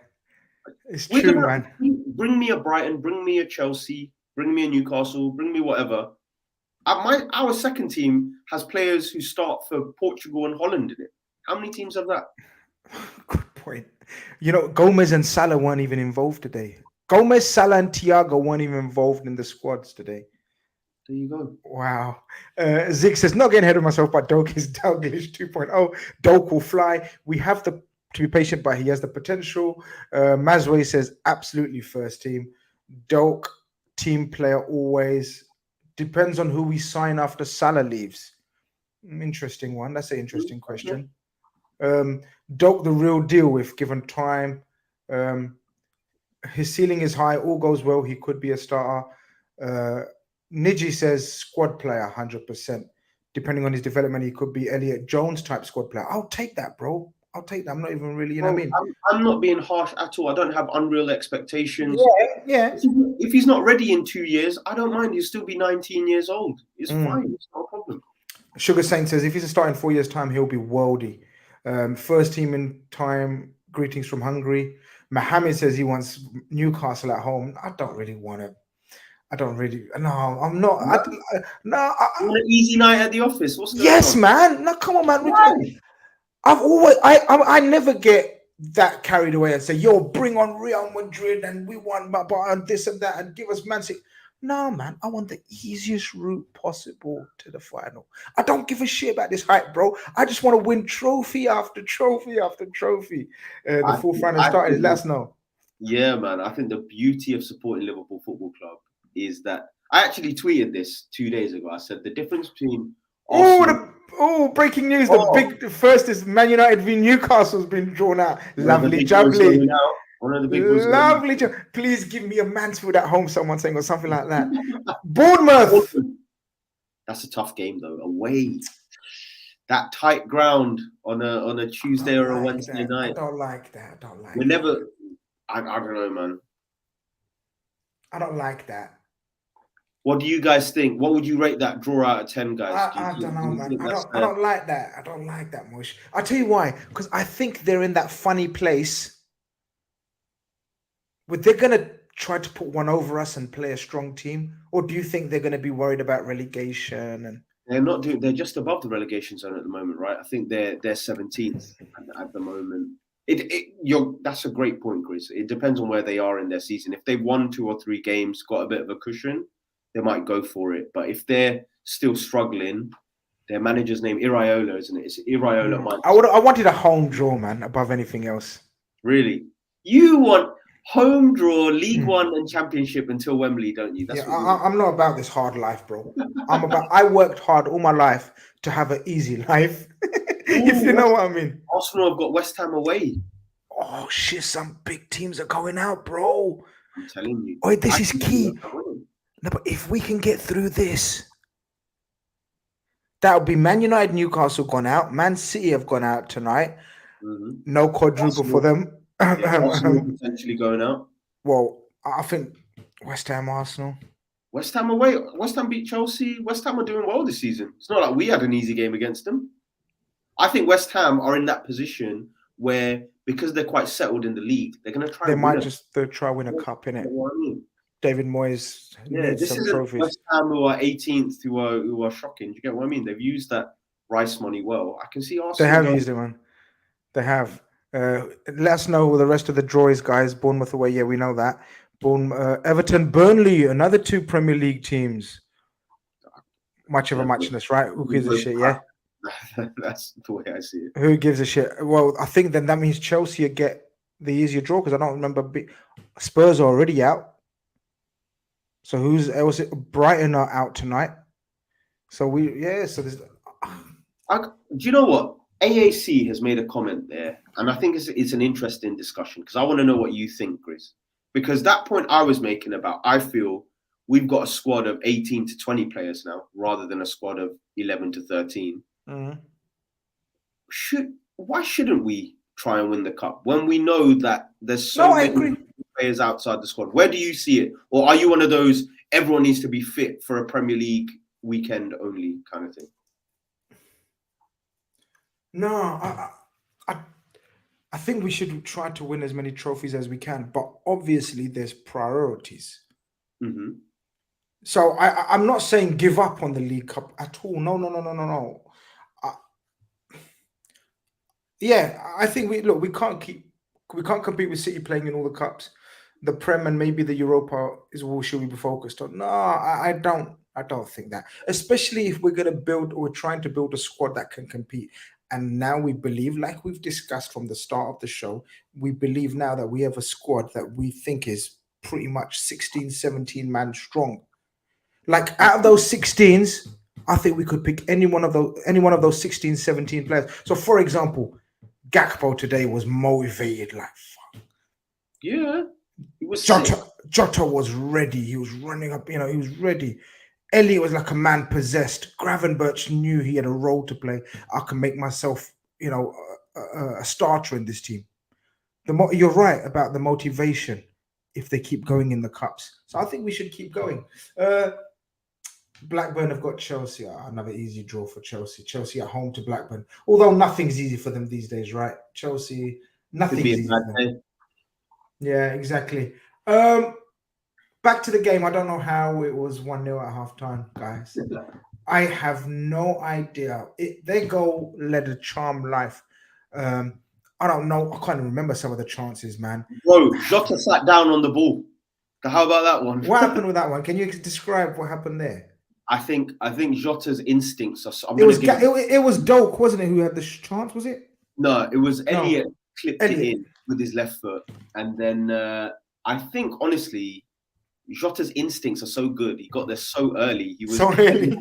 It's true, man. Bring me a Brighton, bring me a Chelsea, bring me a Newcastle, bring me whatever. Our second team has players who start for Portugal and Holland in it. How many teams have that? Good point. Gomez and Salah weren't even involved today. Gomez, Salah, and Thiago weren't even involved in the squads today. There you go. Wow. Zig says, not getting ahead of myself, but Doak is Dalglish 2.0. Doak will fly. We have to be patient, but he has the potential. Mazway says, absolutely first team. Doak, team player always. Depends on who we sign after Salah leaves. Interesting one. That's an interesting question. Doak, the real deal if given time. His ceiling is high. All goes well. He could be a starter. Niji says squad player 100%. Depending on his development, he could be Elliot Jones type squad player. I'll take that, bro. I'll take that. I'm not even really, what I mean? I'm not being harsh at all. I don't have unreal expectations. Yeah. If he's not ready in 2 years, I don't mind. He'll still be 19 years old. It's fine. It's not a problem. Sugar Saint says if he's a start in 4 years' time, he'll be worldy. First team in time. Greetings from Hungary. Mohammed says he wants Newcastle at home. I don't really want it. No, I'm not. You want an easy night at the office? What's yes, on? Man. No, come on, man. Right. I never get that carried away and say, yo, bring on Real Madrid and we want and this and that and give us Man City. No, man. I want the easiest route possible to the final. I don't give a shit about this hype, bro. I just want to win trophy after trophy after trophy. The full final started. Let us know. Yeah, man. I think the beauty of supporting Liverpool Football Club is that I actually tweeted this 2 days ago. I said the difference between breaking news. The first is Man United v Newcastle's been drawn out. Lovely jubbly. One of the big boys. Lovely. Please give me a Mansfield at home, someone saying, or something like that. Bournemouth. That's a tough game though. Away. That tight ground on a Tuesday or a Wednesday night. I don't like that. I don't know, man. I don't like that. What do you guys think? What would you rate that draw out of 10, guys? I don't know, man. I don't like that. I don't like that much. I'll tell you why. Because I think they're in that funny place where they're going to try to put one over us and play a strong team. Or do you think they're going to be worried about relegation? And they're not doing. They're just above the relegation zone at the moment, right? I think they're 17th at the moment. That's a great point, Chris. It depends on where they are in their season. If they've won 2 or 3 games, got a bit of a cushion, they might go for it. But if they're still struggling, their manager's name Iraola, isn't it? It's Iraola. I wanted a home draw, man, above anything else. Really? You want home draw, League One and Championship until Wembley, don't you? That's I'm not about this hard life, bro. I worked hard all my life to have an easy life. If you know what I mean. Arsenal have got West Ham away. Oh shit! Some big teams are going out, bro. I'm telling you. Oh, this is key. No, but if we can get through this, that would be Man United, Newcastle gone out. Man City have gone out tonight. No quadruple for them. Arsenal potentially going out. Well, I think West Ham, Arsenal. West Ham away. West Ham beat Chelsea. West Ham are doing well this season. It's not like we had an easy game against them. I think West Ham are in that position where, because they're quite settled in the league, they're going to try. They might just try win a cup, innit? You know what I mean? David Moyes needs some trophies. West Ham who are 18th, who are shocking. Do you get what I mean? They've used that Rice money well. I can see Arsenal. They have used it, man. They have. Let us know who the rest of the draw is, guys. Bournemouth away, yeah, we know that. Everton, Burnley, another 2 Premier League teams. Much of a muchness, right? Who gives a shit, yeah? That's the way I see it. Who gives a shit? Well, I think then that means Chelsea get the easier draw because I don't remember. Spurs are already out. So who's else? Brighton are out tonight. So So there's. Do you know what? AAC has made a comment there, and I think it's an interesting discussion because I want to know what you think, Chris. Because that point I was making about, I feel we've got a squad of 18 to 20 players now rather than a squad of 11 to 13. Why shouldn't we try and win the cup when we know that there's so many players outside the squad? Where do you see it? Or are you one of those everyone needs to be fit for a Premier League weekend only kind of thing? No, I think we should try to win as many trophies as we can, but obviously there's priorities. Mm-hmm. So I'm not saying give up on the League Cup at all. No. Yeah, I think we can't compete with City playing in all the cups. The Prem and maybe the Europa is what should we be focused on? No, I don't think that. Especially if we're gonna build or we're trying to build a squad that can compete. And now we believe, like we've discussed from the start of the show, we believe now that we have a squad that we think is pretty much 16, 17 man strong. Like out of those 16s, I think we could pick any one of those 16, 17 players. So for example, Gakpo today was motivated like fuck. Yeah. He was Jota was ready. He was running up, he was ready. Elliot was like a man possessed. Gravenberch knew he had a role to play. I can make myself, a starter in this team. You're right about the motivation if they keep going in the cups. So I think we should keep going. Blackburn have got Chelsea. Another easy draw for Chelsea. Chelsea at home to Blackburn. Although nothing's easy for them these days, right? Chelsea, nothing's easy for them. Yeah, exactly. Back to the game. I don't know how it was 1-0 at halftime, guys. I have no idea. Their goal led a charmed life. I don't know. I can't remember some of the chances, man. Bro, Jota sat down on the ball. How about that one? What happened with that one? Can you describe what happened there? I think Jota's instincts are. It was Doak, wasn't it? Who had the chance? Was it? No, it was Elliot. Clipped it in with his left foot, and then I think honestly, Jota's instincts are so good. He got there so early. He was so early.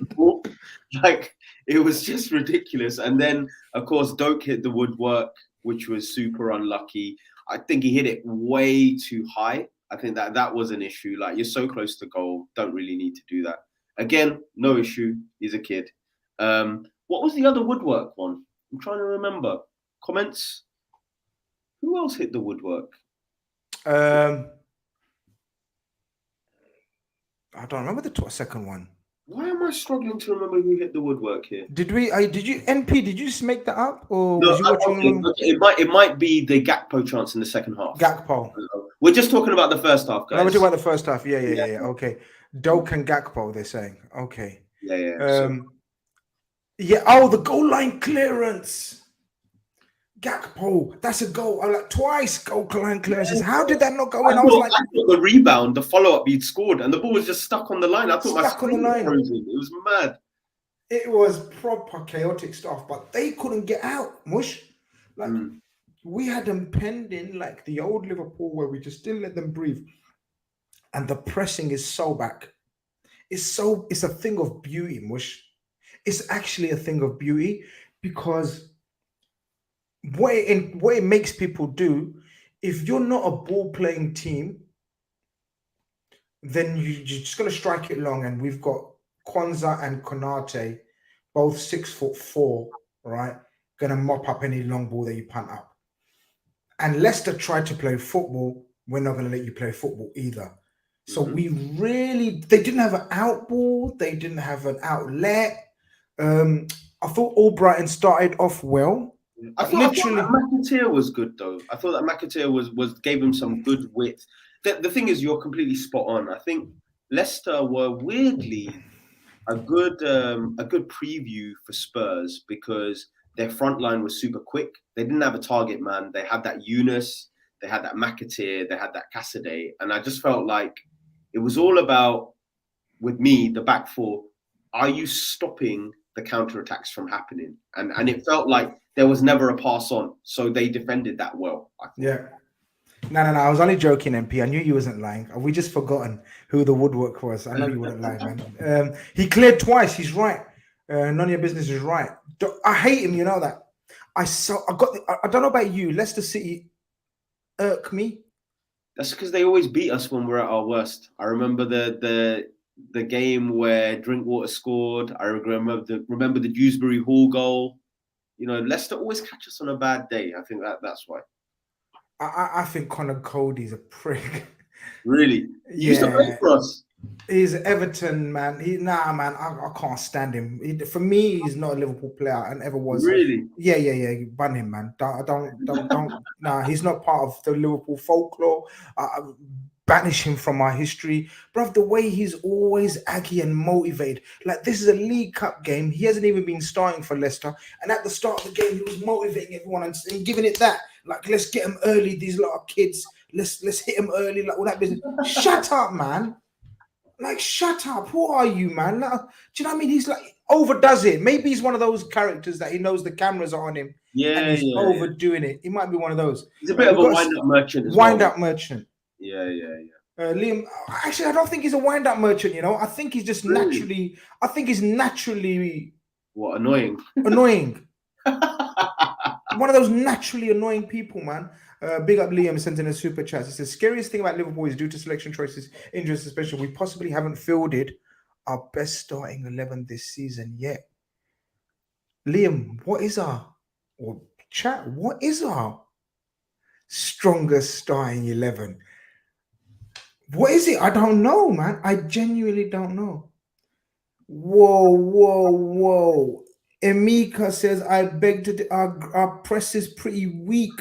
Like it was just ridiculous. And then of course Doak hit the woodwork, which was super unlucky. I think he hit it way too high. I think that was an issue. Like you're so close to goal, don't really need to do that. Again, no issue. He's a kid. What was the other woodwork one? I'm trying to remember. Comments? Who else hit the woodwork? I don't remember the second one. Why am I struggling to remember who hit the woodwork here? Did you NP? Did you just make that up, or no, was you watching? It might be the Gakpo chance in the second half. Gakpo. We're just talking about the first half, guys. No, we're talking about the first half. Yeah. Okay. Doak and Gakpo, they're saying. Okay. Yeah. Yeah. Oh, the goal line clearance. Gakpo, that's a goal. I'm like twice goal line clearances. How did that not go in? I thought the rebound, the follow-up he'd scored, and the ball was just stuck on the line. I thought stuck on the line. Frozen. It was mad. It was proper chaotic stuff, but they couldn't get out. Mush. Like we had them penned in like the old Liverpool where we just didn't let them breathe. And the pressing is so back. It's a thing of beauty, Mush. It's actually a thing of beauty because what it makes people do, if you're not a ball-playing team, then you're just going to strike it long. And we've got Kwanzaa and Konate, both 6'4", right? Going to mop up any long ball that you punt up. And Leicester tried to play football. We're not going to let you play football either. So they didn't have an out ball. They didn't have an outlet. I thought Albrighton started off well. I thought that McAteer was good though. I thought that McAteer gave him some good width. The thing is, you're completely spot on. I think Leicester were weirdly a good preview for Spurs because their front line was super quick. They didn't have a target man. They had that Yunus, they had that McAteer, they had that Cassidy, and I just felt like it was all about, with me, the back four. Are you stopping the counterattacks from happening? And it felt like there was never a pass on, so they defended that well. Yeah. No. I was only joking, MP. I knew you wasn't lying. We just forgotten who the woodwork was. I knew you wouldn't lie, man. He cleared twice. He's right. None of your business is right. I hate him. You know that. I don't know about you. Leicester City irk me. That's because they always beat us when we're at our worst. I remember the the game where Drinkwater scored. I remember the Dewsbury Hall goal. You know, Leicester always catch us on a bad day. I think that's why. I think Conor Cody's a prick. Really? He used to play Yeah. for us. He's Everton, man. Man. I can't stand him. For me, he's not a Liverpool player and ever was. Really? Yeah. Ban him, man. Don't. Nah, he's not part of the Liverpool folklore. Banish him from our history, bruv. The way he's always aggy and motivated. Like, this is a League Cup game. He hasn't even been starting for Leicester, and at the start of the game, he was motivating everyone and giving it that. Like, let's get him early. These lot of kids. Let's hit him early. Like all that business. Shut up, man. Like, shut up. Who are you, man? Like, do you know what I mean? He's like overdoes it. Maybe he's one of those characters that he knows the cameras are on him and he's overdoing it. He might be one of those. He's a bit of a wind-up merchant as well. Wind-up merchant. Yeah. Liam, actually, I don't think he's a wind-up merchant, you know. I think he's just naturally, what, annoying? Annoying. One of those naturally annoying people, man. Big up Liam sent in a super chat. He says, scariest thing about Liverpool is due to selection choices, injuries, suspension. We possibly haven't fielded our best starting 11 this season yet. Liam, what is our strongest starting 11? What is it? I don't know, man. I genuinely don't know. Whoa. Emika says, I beg to... Our press is pretty weak.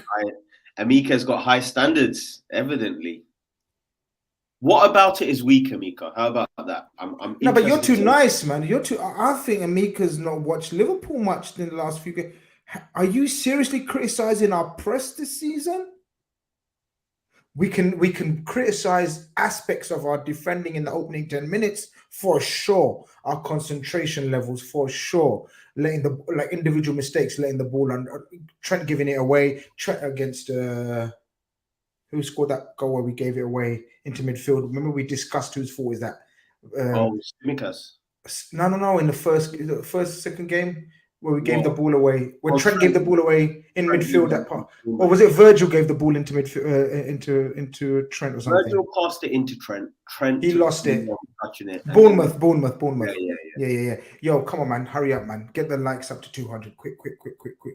Emika's got high standards, evidently. What about it is weak, Emika? How about that? I'm no, but you're too nice, man. I think Emika's not watched Liverpool much in the last few games. Are you seriously criticizing our press this season? We can criticize aspects of our defending in the opening 10 minutes for sure. Our concentration levels for sure. Letting the individual mistakes, letting the ball and Trent giving it away. Trent against who scored that goal where we gave it away into midfield. Remember we discussed whose fault is that? Mika's. No. In the second game where we gave the ball away. When Trent gave the ball away in midfield, that part. Or was it Virgil gave the ball into midfield into Trent or something? Virgil passed it into Trent. He lost it. Touching it. Bournemouth. Yeah. Yo, come on, man. Hurry up, man. Get the likes up to 200. Quick,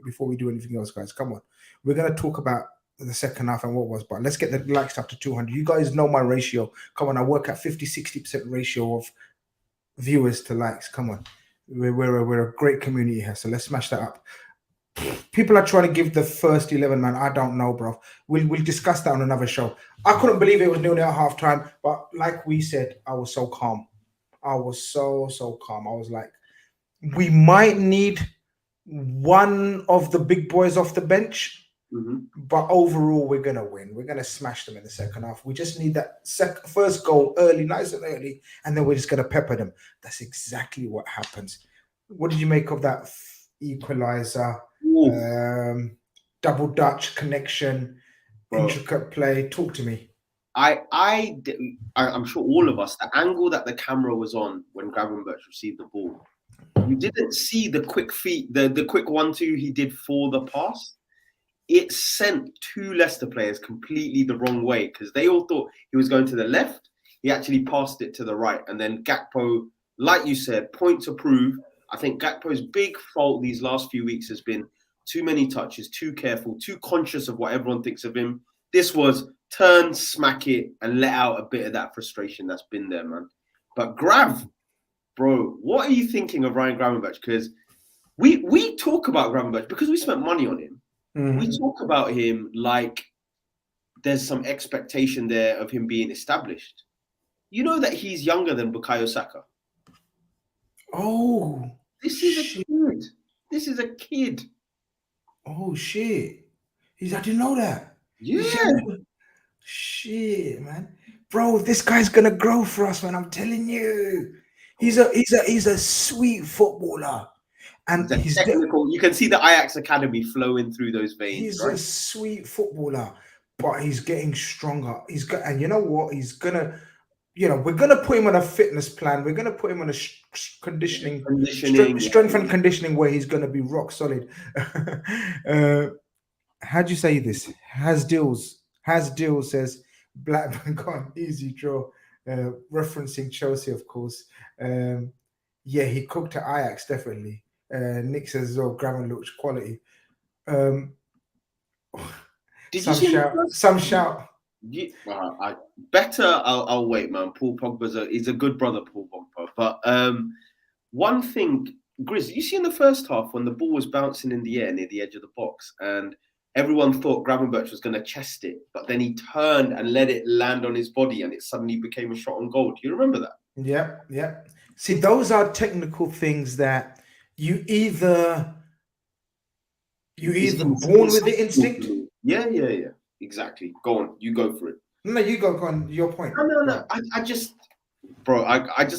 before we do anything else, guys. Come on. We're going to talk about the second half and what was, but let's get the likes up to 200. You guys know my ratio. Come on, I work at 50-60% ratio of viewers to likes. Come on. We're a great community here, so let's smash that up. People are trying to give the first 11, man. I don't know, bro. We'll discuss that on another show. I couldn't believe it was 0-0 at halftime, but like we said, I was so calm. I was so calm. I was like, we might need one of the big boys off the bench, but overall, we're gonna win. We're gonna smash them in the second half. We just need that first goal early, nice and early, and then we're just gonna pepper them. That's exactly what happens. What did you make of that equalizer? Double Dutch connection, intricate play. Talk to me. I'm sure all of us, the angle that the camera was on when Gravenberch received the ball, you didn't see the quick feet, the quick 1-2 he did for the pass. It sent two Leicester players completely the wrong way because they all thought he was going to the left. He actually passed it to the right. And then Gakpo, like you said, point to prove. I think Gakpo's big fault these last few weeks has been too many touches, too careful, too conscious of what everyone thinks of him. This was turn, smack it, and let out a bit of that frustration that's been there, man. But Grav, bro, what are you thinking of Ryan Gravenberch? Because we talk about Gravenberch because we spent money on him. We talk about him like there's some expectation there of him being established. You know that he's younger than Bukayo Saka. Oh, this is a kid. This is a kid. Oh shit! I didn't know that. Yeah. Shit, man, bro, this guy's gonna grow for us, man. I'm telling you, he's a sweet footballer. And he's technical. You can see the Ajax academy flowing through those veins. He's a sweet footballer, but he's getting stronger. And you know what? He's gonna, we're gonna put him on a fitness plan. We're gonna put him on a conditioning, strength and conditioning where he's gonna be rock solid. How'd you say this? Has deals says Blackburn gone easy draw. referencing Chelsea, of course. Yeah, he cooked at Ajax, definitely. Nick says, oh, Gravenberch quality. Did you see Some shout. I'll wait, man. Paul Pogba's he's a good brother, Paul Pogba. But one thing, Grizz, you see in the first half when the ball was bouncing in the air near the edge of the box and everyone thought Gravenberch was going to chest it, but then he turned and let it land on his body and it suddenly became a shot on goal. Do you remember that? Yeah. See, those are technical things that you either born with the instinct. Yeah. Exactly. Go on, you go for it. No, you go on your point. No. I just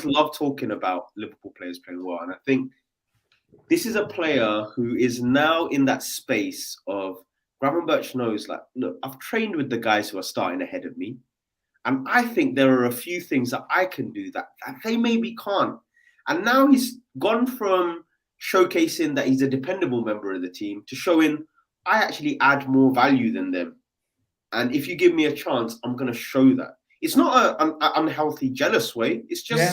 love talking about Liverpool players playing well, and I think this is a player who is now in that space of Gravenberch knows, like, look, I've trained with the guys who are starting ahead of me, and I think there are a few things that I can do that they maybe can't. And now he's gone from showcasing that he's a dependable member of the team to showing I actually add more value than them. And if you give me a chance, I'm going to show that. It's not an unhealthy, jealous way. It's just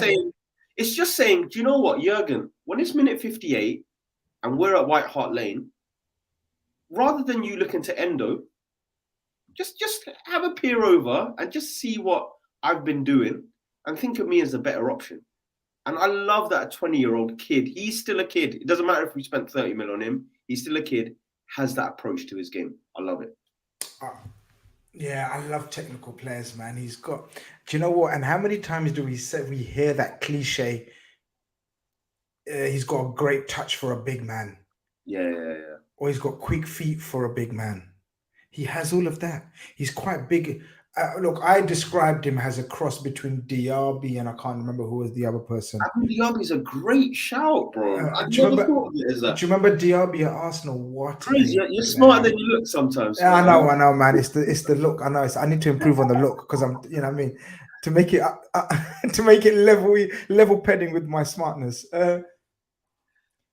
saying, do you know what, Jurgen, when it's minute 58 and we're at White Hart Lane, rather than you looking to Endo, just have a peer over and just see what I've been doing and think of me as a better option. And I love that a 20-year-old kid, he's still a kid. It doesn't matter if we spent 30 mil on him. He's still a kid, has that approach to his game. I love it. Yeah, I love technical players, man. He's got, do you know what? And how many times do we hear that cliche? He's got a great touch for a big man. Yeah. Or he's got quick feet for a big man. He has all of that. He's quite big. Look, I described him as a cross between Diaby and I can't remember who was the other person. I think Diaby's a great shout, bro. Do you remember Diaby at Arsenal? What? You're smarter than you look sometimes. Yeah, I know, man. It's the look. I know. I need to improve on the look because I'm, you know what I mean, to make it level pegging with my smartness.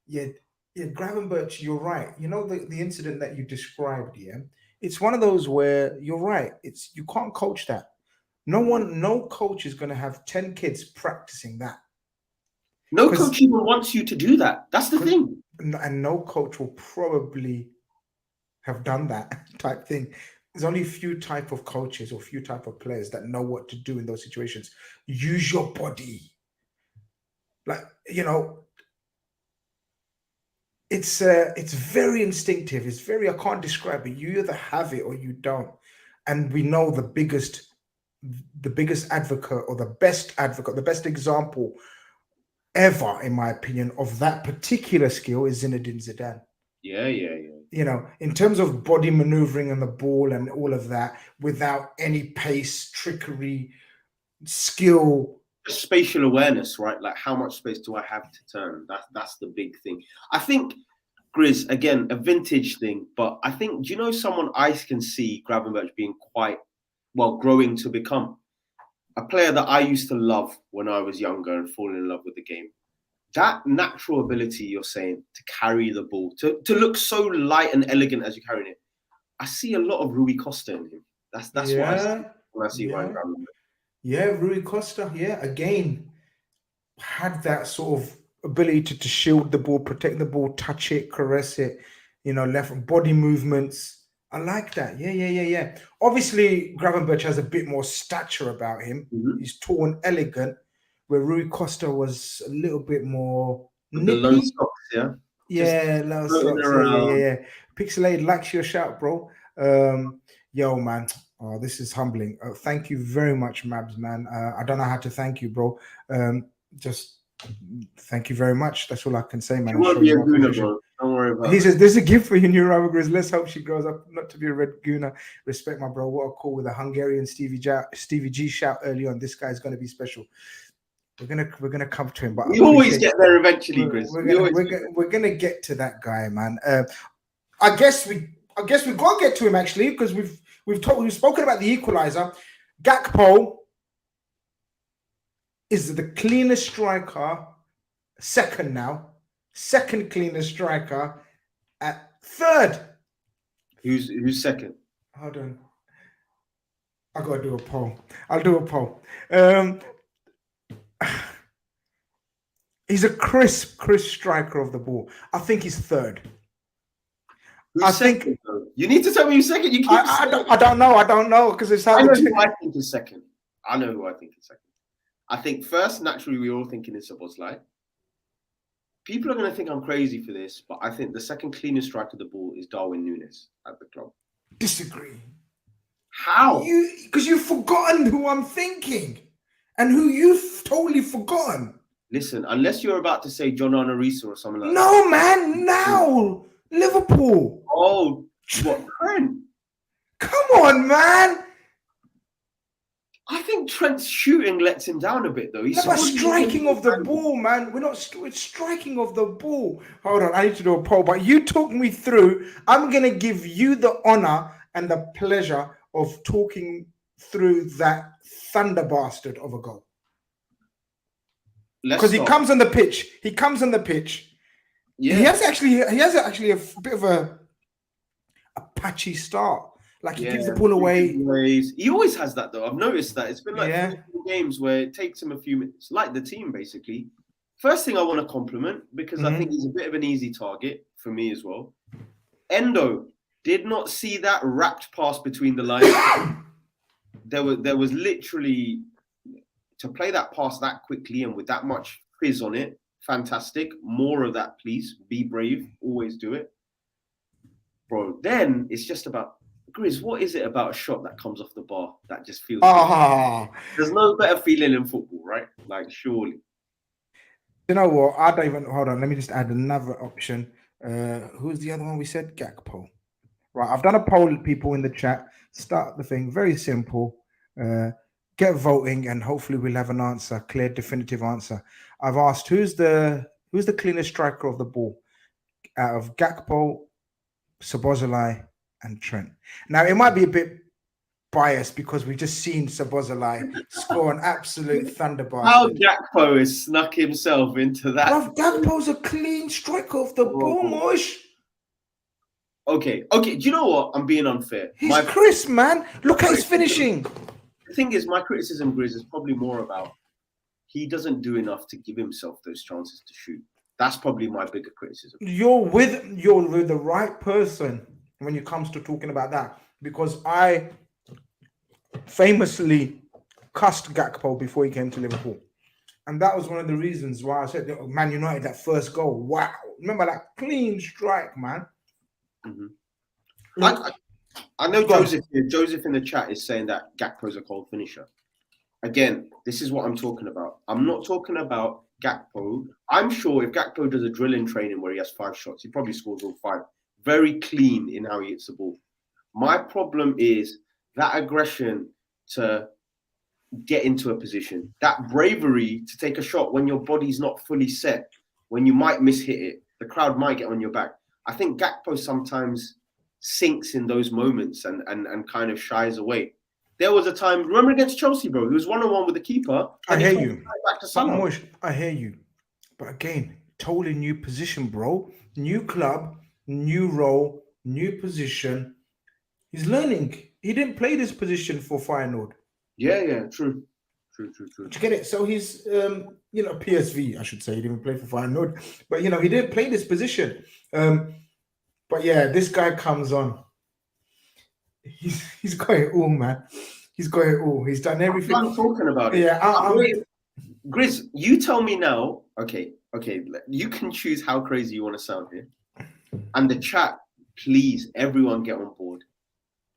Yeah, Gravenberch, you're right. You know the incident that you described, yeah. It's one of those where you're right. You can't coach that. No coach is going to have 10 kids practicing that. No coach even wants you to do that. That's the thing. And no coach will probably have done that type thing. There's only a few type of coaches or few type of players that know what to do in those situations. Use your body. Like, you know, it's very instinctive. It's very, I can't describe it. You either have it or you don't. And we know the biggest advocate or the best example ever, in my opinion, of that particular skill is Zinedine Zidane. Yeah. You know, in terms of body maneuvering and the ball and all of that, without any pace, trickery, skill. Spatial awareness, right? Like, how much space do I have to turn? That's the big thing. I think, Grizz, again, a vintage thing, but I think, do you know someone I can see Gravenberch being quite, well, growing to become? A player that I used to love when I was younger and falling in love with the game. That natural ability you're saying to carry the ball, to look so light and elegant as you're carrying it. I see a lot of Rui Costa in him. That's what I see when I see Ryan Gravenberch. Yeah, Rui Costa, again, had that sort of ability to shield the ball, protect the ball, touch it, caress it, you know, left body movements. I like that. Yeah. Obviously, Gravenberch has a bit more stature about him. Mm-hmm. He's tall and elegant, where Rui Costa was a little bit more nippy. The low socks, yeah? Yeah, low socks. Yeah. Pixelated likes your shout, bro. Yo, man. Oh, this is humbling. Thank you very much, Mabs, man. I don't know how to thank you, bro. Just thank you very much. That's all I can say, man. You won't be a gooner, bro. Don't worry about it. He says, there's a gift for you, new Rubber Grizz. Let's hope she grows up not to be a red gooner. Respect, my bro. What a call with a Hungarian Stevie G shout early on. This guy's going to be special. We're gonna come to him, but we always get there eventually, Grizz. We're gonna get to that guy, man. I guess we gotta get to him actually, because we've spoken about the equalizer. Gakpo is the cleanest striker, second cleanest striker at third. Who's second? Hold on. I gotta do a poll. I'll do a poll. Um, he's a crisp striker of the ball. I think he's third. I Who's second, think though? You need to tell me who's second. You keep saying I don't know. I don't know because it's I hard know to. who I think is second. I know who I think is second. I think first, naturally, we're all thinking it's Szoboszlai. People are going to think I'm crazy for this, but I think the second cleanest striker of the ball is Darwin Núñez at the club. Disagree. How? Because you've forgotten who I'm thinking and who you've totally forgotten. Listen, unless you're about to say John Arisa or something like that. No, man. Now Liverpool. Oh, what Trent? Come on, man. I think Trent's shooting lets him down a bit, though. He's But striking of the ball, man. We're striking of the ball. Hold on, I need to do a poll. But you talk me through. I'm gonna give you the honor and the pleasure of talking through that thunder bastard of a goal. Because he comes on the pitch. He comes on the pitch. Yeah. He has actually a bit of a patchy start. Like he gives the ball away. He always has that, though. I've noticed that. It's been like 4 games where it takes him a few minutes, like the team, basically. First thing I want to compliment, because I think he's a bit of an easy target for me as well. Endo did not see that wrapped pass between the lines. There was literally, to play that pass that quickly and with that much fizz on it, fantastic. More of that, please. Be brave. Always do it. Bro, then it's just about, Grizz, what is it about a shot that comes off the bar that just feels good? There's no better feeling in football, right? Like, surely. You know what? I don't even, hold on. Let me just add another option. Who's the other one we said? Gakpo. Right. I've done a poll, people in the chat. Start the thing. Very simple. Get voting and hopefully we'll have an answer, clear, definitive answer. I've asked who's the cleanest striker of the ball out of Gakpo, Szoboszlai, and Trent. Now it might be a bit biased because we've just seen Szoboszlai score an absolute thunderbolt. How Gakpo has snuck himself into that. Gakpo's a clean striker of the ball, Mosh. Okay. Do you know what? I'm being unfair. He's crisp, man. Look at his finishing. The thing is, my criticism, Grizz, is probably more about he doesn't do enough to give himself those chances to shoot. That's probably my bigger criticism. You're with the right person when it comes to talking about that, because I famously cussed Gakpo before he came to Liverpool, and that was one of the reasons why I said, Man United, that first goal, wow! Remember that clean strike, man. I know Joseph here. Joseph in the chat is saying that Gakpo's a cold finisher. Again, this is what I'm talking about. I'm not talking about Gakpo. I'm sure if Gakpo does a drill in training where he has 5 shots, he probably scores all 5. Very clean in how he hits the ball. My problem is that aggression to get into a position, that bravery to take a shot when your body's not fully set, when you might mishit it, the crowd might get on your back. I think Gakpo sometimes sinks in those moments and kind of shies away. There was a time, remember against Chelsea, bro? He was 1-on-1 with the keeper. I hear you. I hear you. But again, totally new position, bro. New club, new role, new position. He's learning. He didn't play this position for Feyenoord. Yeah, true. True. Did you get it? So he's, PSV, I should say. He didn't play for Feyenoord. But, he didn't play this position. But, yeah, this guy comes on. He's got it all, man. He's got it all. He's done everything. I'm talking about it. Yeah, Grizz, you tell me now. Okay. You can choose how crazy you want to sound here. And the chat, please, everyone get on board.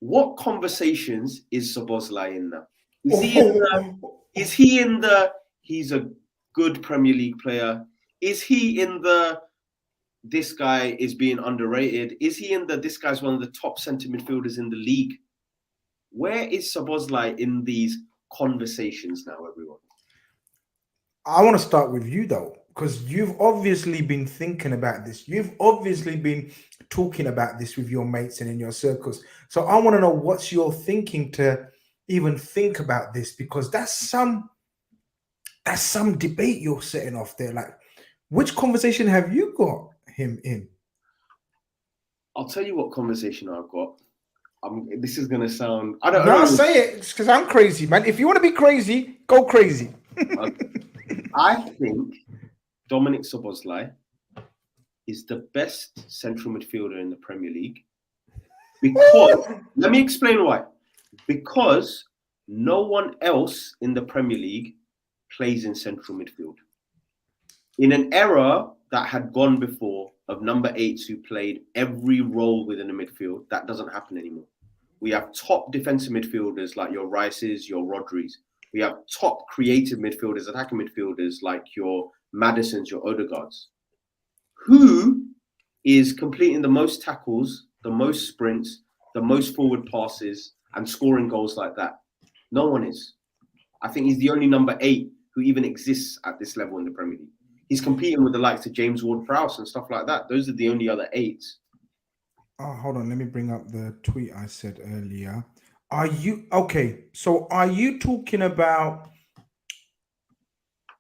What conversations is Szoboszlai in now? Is he in the he's a good Premier League player? Is he in the this guy is being underrated? Is he in the this guy's one of the top centre midfielders in the league? Where is Szoboszlai in these conversations now, everyone? I want to start with you, though, because you've obviously been thinking about this. You've obviously been talking about this with your mates and in your circles. So I want to know what's your thinking to even think about this, because that's some debate you're setting off there. Like, which conversation have you got him in? I'll tell you what conversation I've got. This is gonna sound. I don't No, know. say it because I'm crazy, man. If you want to be crazy, go crazy. I think Dominic Szoboszlai is the best central midfielder in the Premier League. Because let me explain why. Because no one else in the Premier League plays in central midfield. In an era that had gone before of number 8s who played every role within the midfield, that doesn't happen anymore. We have top defensive midfielders like your Rices, your Rodris. We have top creative midfielders, attacking midfielders like your Maddisons, your Odegaards. Who is completing the most tackles, the most sprints, the most forward passes, and scoring goals like that? No one is. I think he's the only number 8 who even exists at this level in the Premier League. He's competing with the likes of James Ward-Prowse and stuff like that. Those are the only other 8s. Oh, hold on. Let me bring up the tweet I said earlier. Are you okay? So are you talking about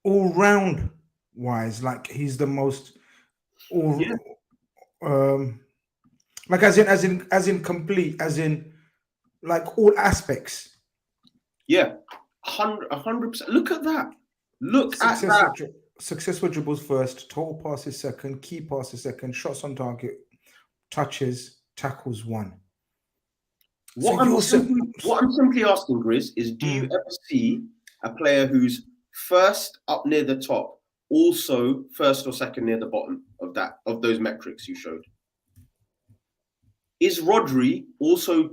all round wise? Like he's the most all like as in complete, as in like all aspects. Yeah. 100%. Look at that. Look at that. Successful dribbles first, total passes second, key passes second, shots on target, touches, tackles 1. What I'm simply asking, Grizz, is do you ever see a player who's first up near the top, also first or second near the bottom of those metrics you showed? Is Rodri also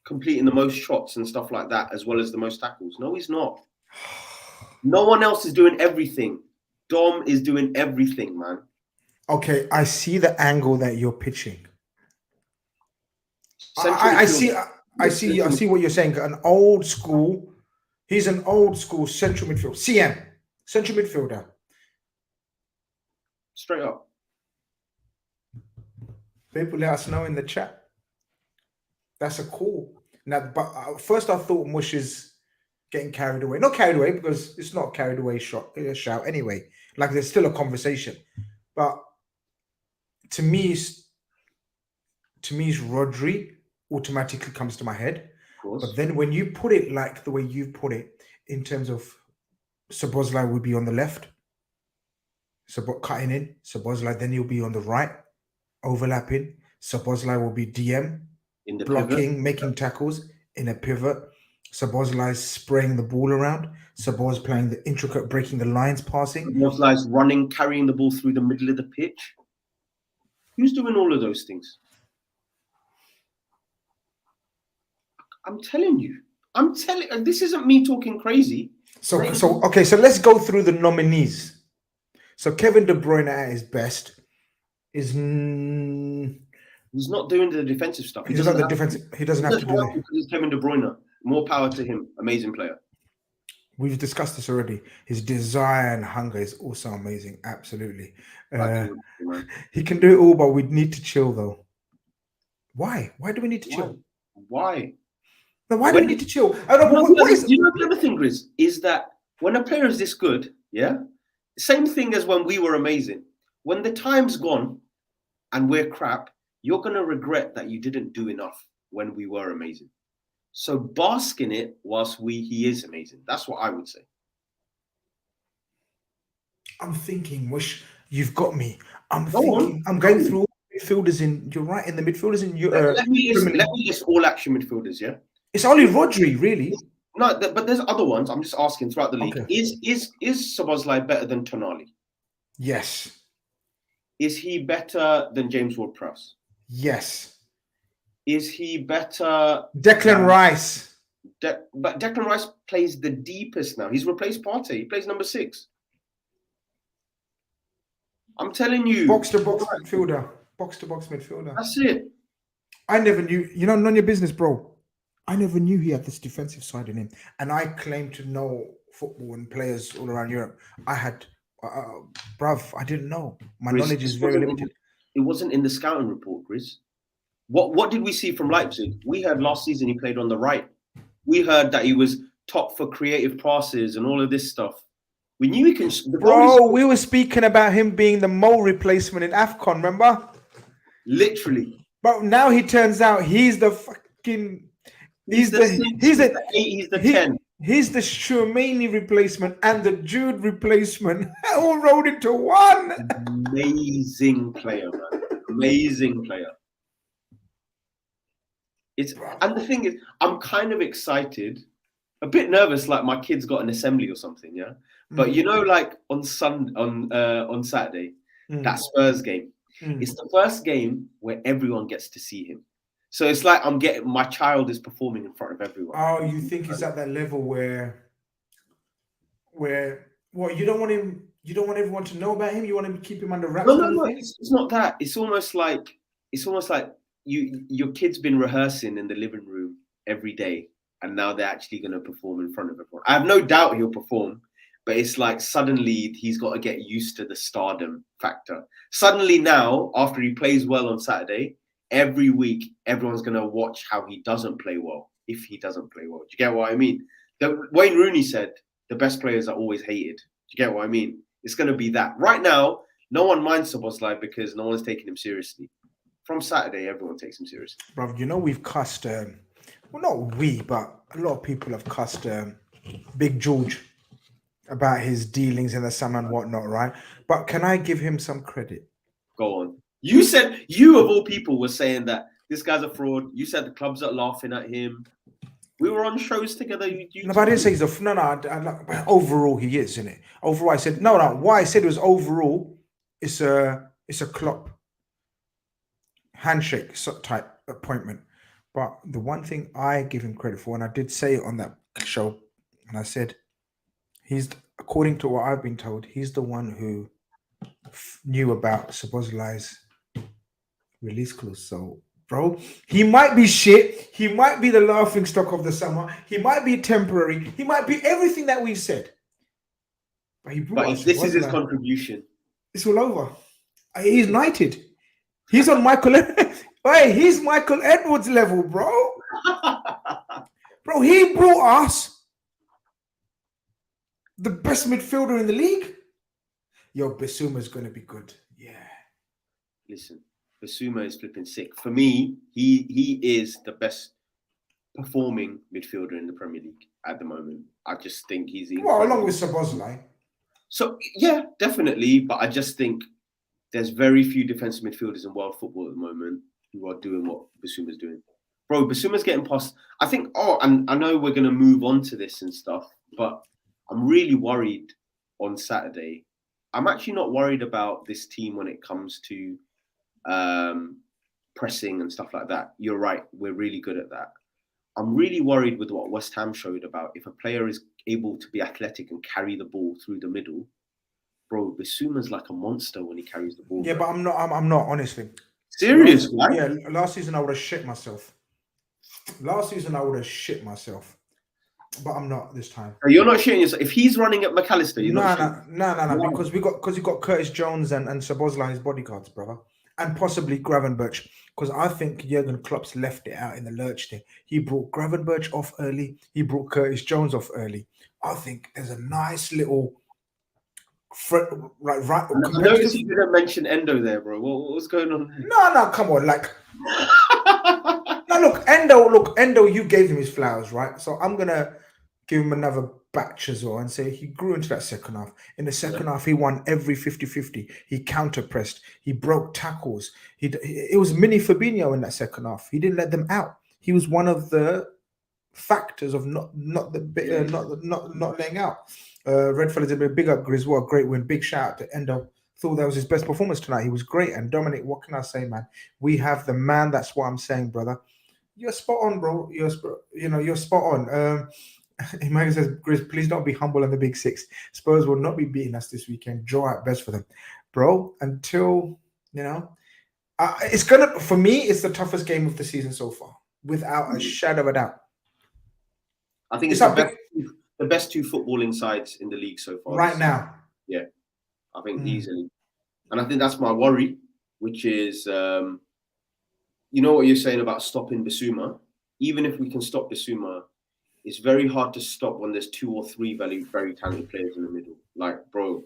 completing the most shots and stuff like that, as well as the most tackles? No, he's not. No one else is doing everything. Dom is doing everything, man. Okay, I see the angle that you're pitching. I see what you're saying. An old school. He's an old school central midfield. CM, central midfielder. Straight up. People let us know in the chat. That's a call. Now, but first I thought Mush is getting carried away. Not carried away because it's not carried away shout anyway. Like there's still a conversation. But to me, Rodri automatically comes to my head. But then when you put it like the way you put it, in terms of Szoboszlai would be on the left, cutting in, Szoboszlai, then he'll be on the right, overlapping. Szoboszlai will be DM, in the blocking, pivot, making tackles in a pivot. Szoboszlai spraying the ball around. Szoboszlai playing the intricate, breaking the lines, passing. Szoboszlai's running, carrying the ball through the middle of the pitch. Who's doing all of those things? I'm telling you. This isn't me talking crazy. So let's go through the nominees. So Kevin De Bruyne at his best is he's not doing the defensive stuff. He doesn't have to do that. He's Kevin De Bruyne. More power to him. Amazing player. We've discussed this already. His desire and hunger is also amazing. Absolutely. He can do it all, but we need to chill though. Why? Why do we need to chill? Why? No, why do we need to chill? I don't know. You know the other thing, Grizz, is that when a player is this good, yeah, same thing as when we were amazing. When the time's gone and we're crap, you're going to regret that you didn't do enough when we were amazing. So bask in it whilst he is amazing. That's what I would say. I'm thinking, Wish, you've got me. I'm going through all midfielders you're right, in the midfielders in your. Let me list all action midfielders, yeah? It's only Rodri, really. No, but there's other ones. I'm just asking throughout the league. Okay. Is Szoboszlai better than Tonali? Yes. Is he better than James Ward-Prowse? Yes. Is he better? Declan Rice. But Declan Rice plays the deepest now. He's replaced Partey. He plays number 6. I'm telling you. Box to box midfielder. Box to box midfielder. That's it. I never knew. You know, none of your business, bro. I never knew he had this defensive side in him. And I claim to know football and players all around Europe. I had, bruv, I didn't know. My knowledge is very limited. It wasn't in the scouting report, Chris. What did we see from Leipzig? We heard last season he played on the right. We heard that he was top for creative passes and all of this stuff. We knew he can. Bro, we were speaking about him being the Mo replacement in AFCON, remember? Literally. But now he turns out he's the fucking. He's the 6, he's the 8, he's the 10. He's the Schumanni replacement and the Jude replacement all rolled into one. Amazing player, man. Amazing player. And the thing is, I'm kind of excited, a bit nervous, like my kid's got an assembly or something, yeah. But you know, like on Saturday, that Spurs game, it's the first game where everyone gets to see him. So it's like my child is performing in front of everyone. Oh, you think he's at that level where what, you don't want everyone to know about him? You want to keep him under wraps? No, it's not that. It's almost like your kid's been rehearsing in the living room every day, and now they're actually going to perform in front of everyone. I have no doubt he'll perform, but it's like suddenly he's got to get used to the stardom factor. Suddenly now, after he plays well on Saturday, every week everyone's going to watch how he doesn't play well, if he doesn't play well. Do you get what I mean? Wayne Rooney said the best players are always hated. Do you get what I mean? It's going to be that. Right now, no one minds Szoboszlai because no one's taking him seriously. From Saturday, everyone takes him seriously. Bro, you know, we've cussed, well, not we, but a lot of people have cussed Big George about his dealings in the summer and whatnot, right? But can I give him some credit? Go on. You said, you of all people were saying that this guy's a fraud. You said the clubs are laughing at him. We were on shows together. No, but I didn't say he's a... No, overall he is, isn't it? Overall, I said... No, what I said was overall, it's a Klopp handshake type appointment. But the one thing I give him credit for, and I did say it on that show, and I said, according to what I've been told, he's the one who knew about Szoboszlai's release clause. So, bro, he might be shit. He might be the laughing stock of the summer. He might be temporary. He might be everything that we said. But this is his contribution. It's all over. He's knighted. He's on Michael. Hey, he's Michael Edwards level, bro. Bro, he brought us the best midfielder in the league. Yo, Bissouma's going to be good. Yeah. Listen, Bissouma is flipping sick. For me, he is the best performing midfielder in the Premier League at the moment. I just think he's... Well, along with Szoboszlai. So, yeah, definitely. But I just think there's very few defensive midfielders in world football at the moment who are doing what Bissouma's doing. Bro, Bissouma's getting past... I think... Oh, and I know we're going to move on to this and stuff, but I'm really worried on Saturday. I'm actually not worried about this team when it comes to pressing and stuff like that. You're right. We're really good at that. I'm really worried with what West Ham showed about if a player is able to be athletic and carry the ball through the middle. Bro, Bissouma's like a monster when he carries the ball. Yeah, but I'm not, honestly. Serious, right? Yeah, last season I would have shit myself. But I'm not this time. You're not shitting yourself. If he's running at McAllister, you're not No. Because you got Curtis Jones and Szoboszlai, his bodyguards, brother. And possibly Gravenberch. Because I think Jurgen Klopp's left it out in the lurch there. He brought Gravenberch off early. He brought Curtis Jones off early. I think there's a nice little... I noticed you didn't mention Endo there, bro. What was going on there? No, come on. Like... No, look, Endo, you gave him his flowers, right? So I'm going to give him another batch as well and say he grew into that second half. In the second half, he won every 50-50. He counter-pressed. He broke tackles. It was mini Fabinho in that second half. He didn't let them out. He was one of the factors of not laying out. Redfellow's a big up, Griswold, great win. Big shout out to Endo. Thought that was his best performance tonight. He was great. And Dominic, what can I say, man? We have the man. That's what I'm saying, brother. You're spot on, bro. You're spot on. Emmanuel says, Grizz, please don't be humble on the big six. Spurs will not be beating us this weekend. Draw at best for them, bro. Until it's for me, it's the toughest game of the season so far, without a shadow of a doubt. I think it's the best two footballing sides in the league so far. Right now. Yeah. I think easily. And I think that's my worry, which is, you know what you're saying about stopping Bissouma? Even if we can stop Bissouma, it's very hard to stop when there's two or three very, very talented players in the middle. Like, bro,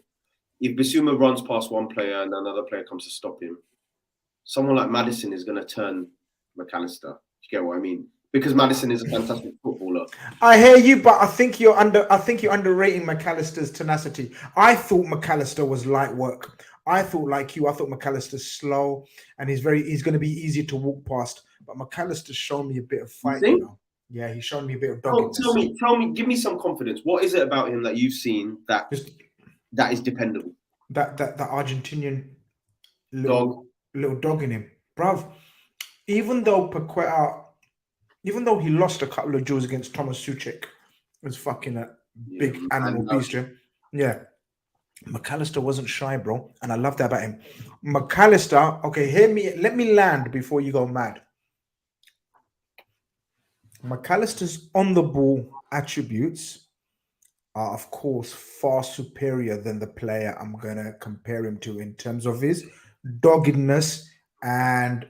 if Bissouma runs past one player and another player comes to stop him, someone like Maddison is going to turn McAllister. Do you get what I mean? because Maddison is a fantastic footballer. I hear you, but I think you're underrating McAllister's tenacity. I thought McAllister was light work. I thought like you. I thought McAllister's slow and he's going to be easy to walk past. But McAllister's shown me a bit of fight. You know? Yeah, he's shown me a bit of doggedness. Tell me, give me some confidence. What is it about him that you've seen that is dependable? That Argentinian little dog in him, bruv. Even though he lost a couple of duels against Thomas Suchek, it was fucking a big animal beast. Yeah. McAllister wasn't shy, bro. And I love that about him. McAllister, okay, hear me. Let me land before you go mad. McAllister's on the ball attributes are, of course, far superior than the player I'm going to compare him to in terms of his doggedness and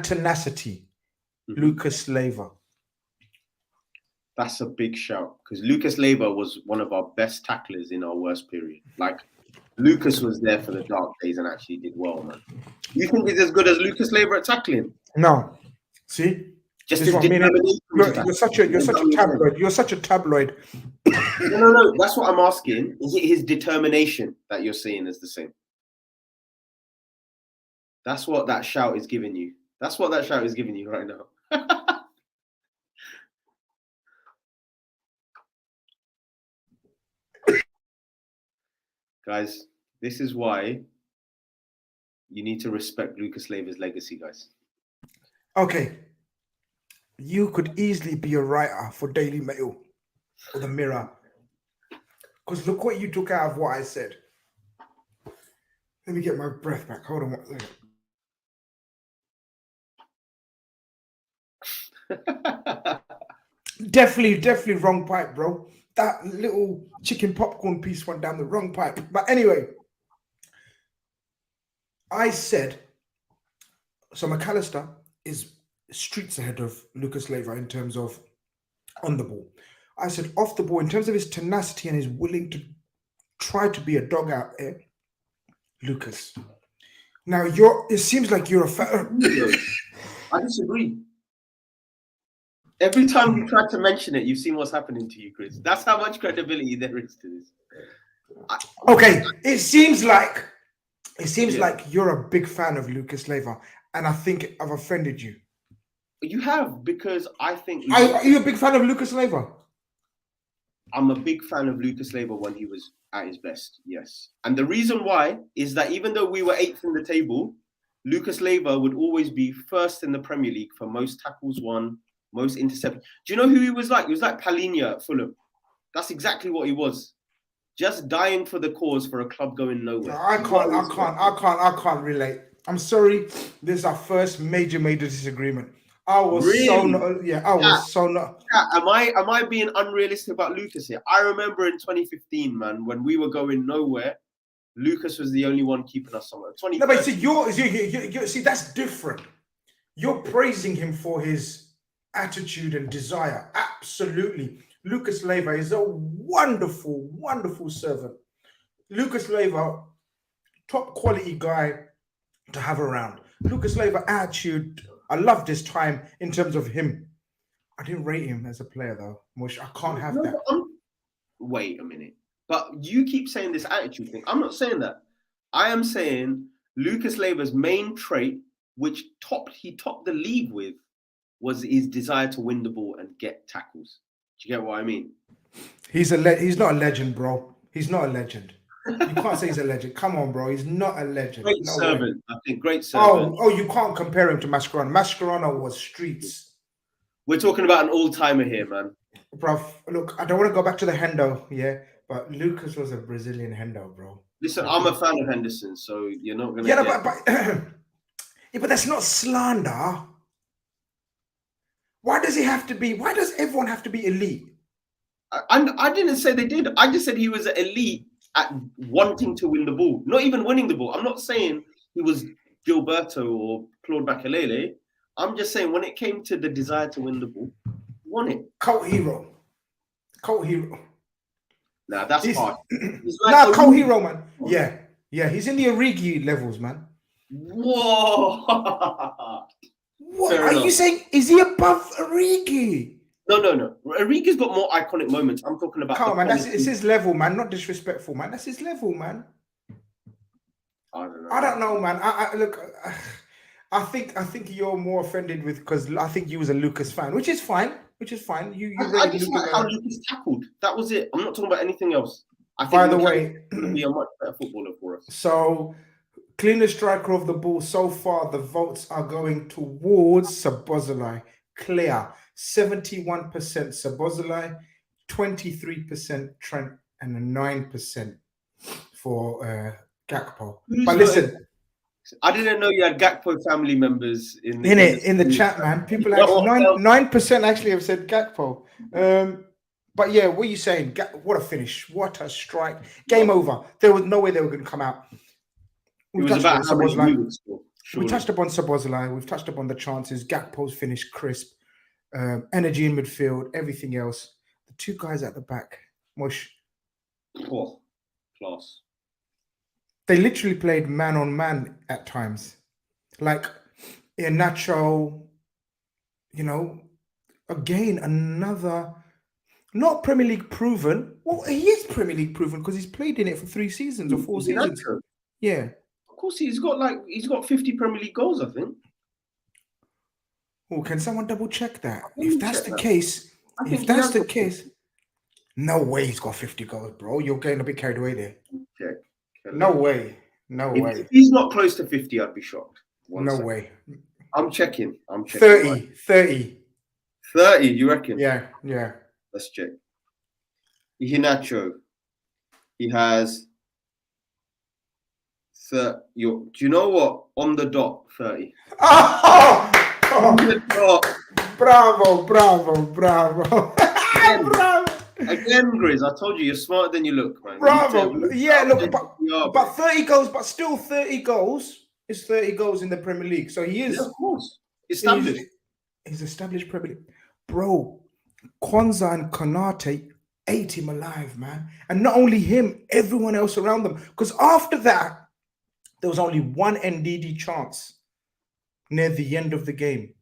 tenacity. Lucas Leiva. That's a big shout because Lucas Leiva was one of our best tacklers in our worst period. Like Lucas was there for the dark days and actually did well, man. You think he's as good as Lucas Leiva at tackling? No. See? Just his determination. You're such a tabloid. You're such a tabloid. No. That's what I'm asking. Is it his determination that you're seeing as the same? That's what that shout is giving you. That's what that shout is giving you right now. Guys, this is why you need to respect Lucas Leiva's legacy, guys. Okay. You could easily be a writer for Daily Mail or the Mirror. Because look what you took out of what I said. Let me get my breath back. Hold on one second. Definitely wrong pipe, bro. That little chicken popcorn piece went down the wrong pipe. But anyway, I said, so McAllister is streets ahead of Lucas Leiva in terms of on the ball. I said off the ball, in terms of his tenacity and his willing to try to be a dog out there, Lucas. Now, it seems like you're a fan. I disagree. Every time you try to mention it, you've seen what's happening to you, Chris. That's how much credibility there is to this. Okay, it seems like you're a big fan of Lucas Leiva, and I think I've offended you. You have, because I think... Are you a big fan of Lucas Leiva? I'm a big fan of Lucas Leiva when he was at his best, yes. And the reason why is that even though we were 8th in the table, Lucas Leiva would always be first in the Premier League for most tackles won, most interceptions. Do you know who he was like? He was like Palhinha at Fulham. That's exactly what he was. Just dying for the cause for a club going nowhere. I can't relate. I'm sorry. This is our first major disagreement. I was really? So not. Am I being unrealistic about Lucas here? I remember in 2015, man, when we were going nowhere, Lucas was the only one keeping us somewhere. No, but see, you see, that's different. You're praising him for his attitude and desire. Absolutely. Lucas Leiva is a wonderful, wonderful servant. Lucas Leiva, top quality guy to have around. Lucas Leiva attitude, I love this time in terms of him. I didn't rate him as a player though. Mush, I can't have that. Wait a minute. But you keep saying this attitude thing. I'm not saying that. I am saying Lucas Leiva's main trait, which he topped the league with, was his desire to win the ball and get tackles. Do you get what I mean? He's not a legend, bro. He's not a legend. You can't say he's a legend. Come on, bro. He's not a legend. Great servant. I think great servant. Oh, you can't compare him to Mascherano. Mascherano was streets. We're talking about an all-timer here, man. Bro, look, I don't want to go back to the Hendo, yeah, but Lucas was a Brazilian Hendo, bro. Listen, I'm a fan of Henderson, so you're not going to but that's not slander. Why does everyone have to be elite? I didn't say they did. I just said he was elite at wanting to win the ball, not even winning the ball. I'm not saying he was Gilberto or Claude Makelele. I'm just saying when it came to the desire to win the ball, he won it. Cult hero. Nah, that's hard. Cult hero, man. Yeah. He's in the Origi levels, man. Whoa. What Fair are enough. you saying? Is he above Origi? No. Origi's got more iconic moments. I'm talking about Come on, the man. quality. It's his level, man. Not disrespectful, man. That's his level, man. I don't know. I don't know, man. I look. I think you're more offended with because I think you was a Lucas fan, which is fine. Which is fine. You I rated just Lucas. like how Lucas tackled. That was it. I'm not talking about anything else. I think By the McAllister's way, going to be a much better footballer for us. so cleanest striker of the ball so far. The votes are going towards Szoboszlai. Clear 71% Szoboszlai, 23% Trent, and 9% for Gakpo. Who's But got listen. I didn't know you had Gakpo family members in In the chat, man. People actually 9% actually have said Gakpo. But yeah, what are you saying? What a finish! What a strike! Game over. There was no way they were going to come out. It was about how many we would score. We touched upon Szoboszlai. We've touched upon the chances. Gakpo's finish crisp. Energy in midfield. Everything else. The two guys at the back. Mush. Oh, class. They literally played man on man at times. Like Nacho, again, another not Premier League proven. Well, he is Premier League proven because he's played in it for 3 seasons or 4 seasons. Nacho? Yeah. Of course, he's got 50 Premier League goals, I think. Oh, can someone double check that? If that's the case, no way he's got 50 goals, bro. You're getting a bit carried away there. Check. No way. No way. If he's not close to 50, I'd be shocked. No way. I'm checking. 30. 30. 30, you reckon? Yeah. Let's check. Nacho. He has. Do you know what? On the dot, 30. On the dot. Bravo. Again, Grizz, I told you, you're smarter than you look, man. Bravo. Yeah, look, but 30 goals, but still 30 goals is 30 goals in the Premier League. So he is. Yeah, of course. Established. He's established Premier League. Bro, Kwanzaa and Konate ate him alive, man. And not only him, everyone else around them. Because after that, there was only one NDD chance near the end of the game.